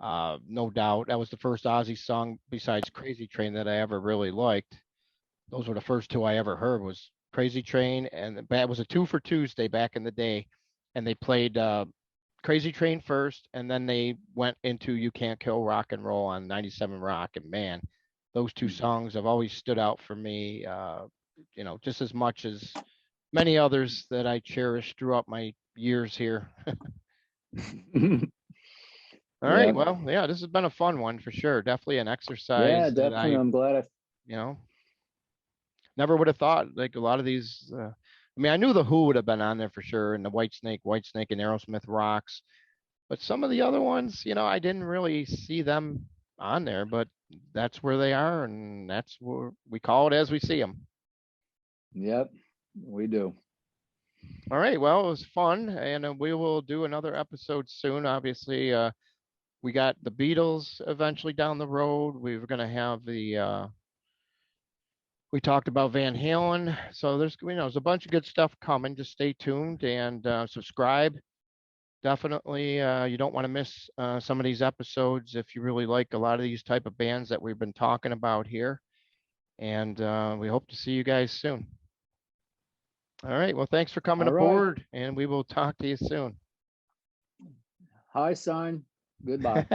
No doubt. That was the first Ozzy song besides Crazy Train that I ever really liked. Those were the first two I ever heard was Crazy Train, and that was a 2 for Tuesday back in the day. And they played Crazy Train first, and then they went into You Can't Kill Rock and Roll on 97 Rock. And man, those two songs have always stood out for me, just as much as many others that I cherished throughout my years here. All right. Well, yeah, this has been a fun one for sure. Definitely an exercise Yeah, that definitely. I'm glad never would have thought. Like a lot of these, I mean, I knew the Who would have been on there for sure, and the Whitesnake and Aerosmith rocks, but some of the other ones, I didn't really see them on there. But that's where they are, and that's where we call it as we see them. Yep, we do. All right, well, it was fun, and we will do another episode soon. Obviously, we got the Beatles eventually down the road. We're gonna have the we talked about Van Halen, so there's a bunch of good stuff coming. Just stay tuned and subscribe. Definitely, you don't want to miss some of these episodes if you really like a lot of these type of bands that we've been talking about here. And we hope to see you guys soon. All right. Well, thanks for coming All right. aboard, and we will talk to you soon. Hi, sign. Goodbye.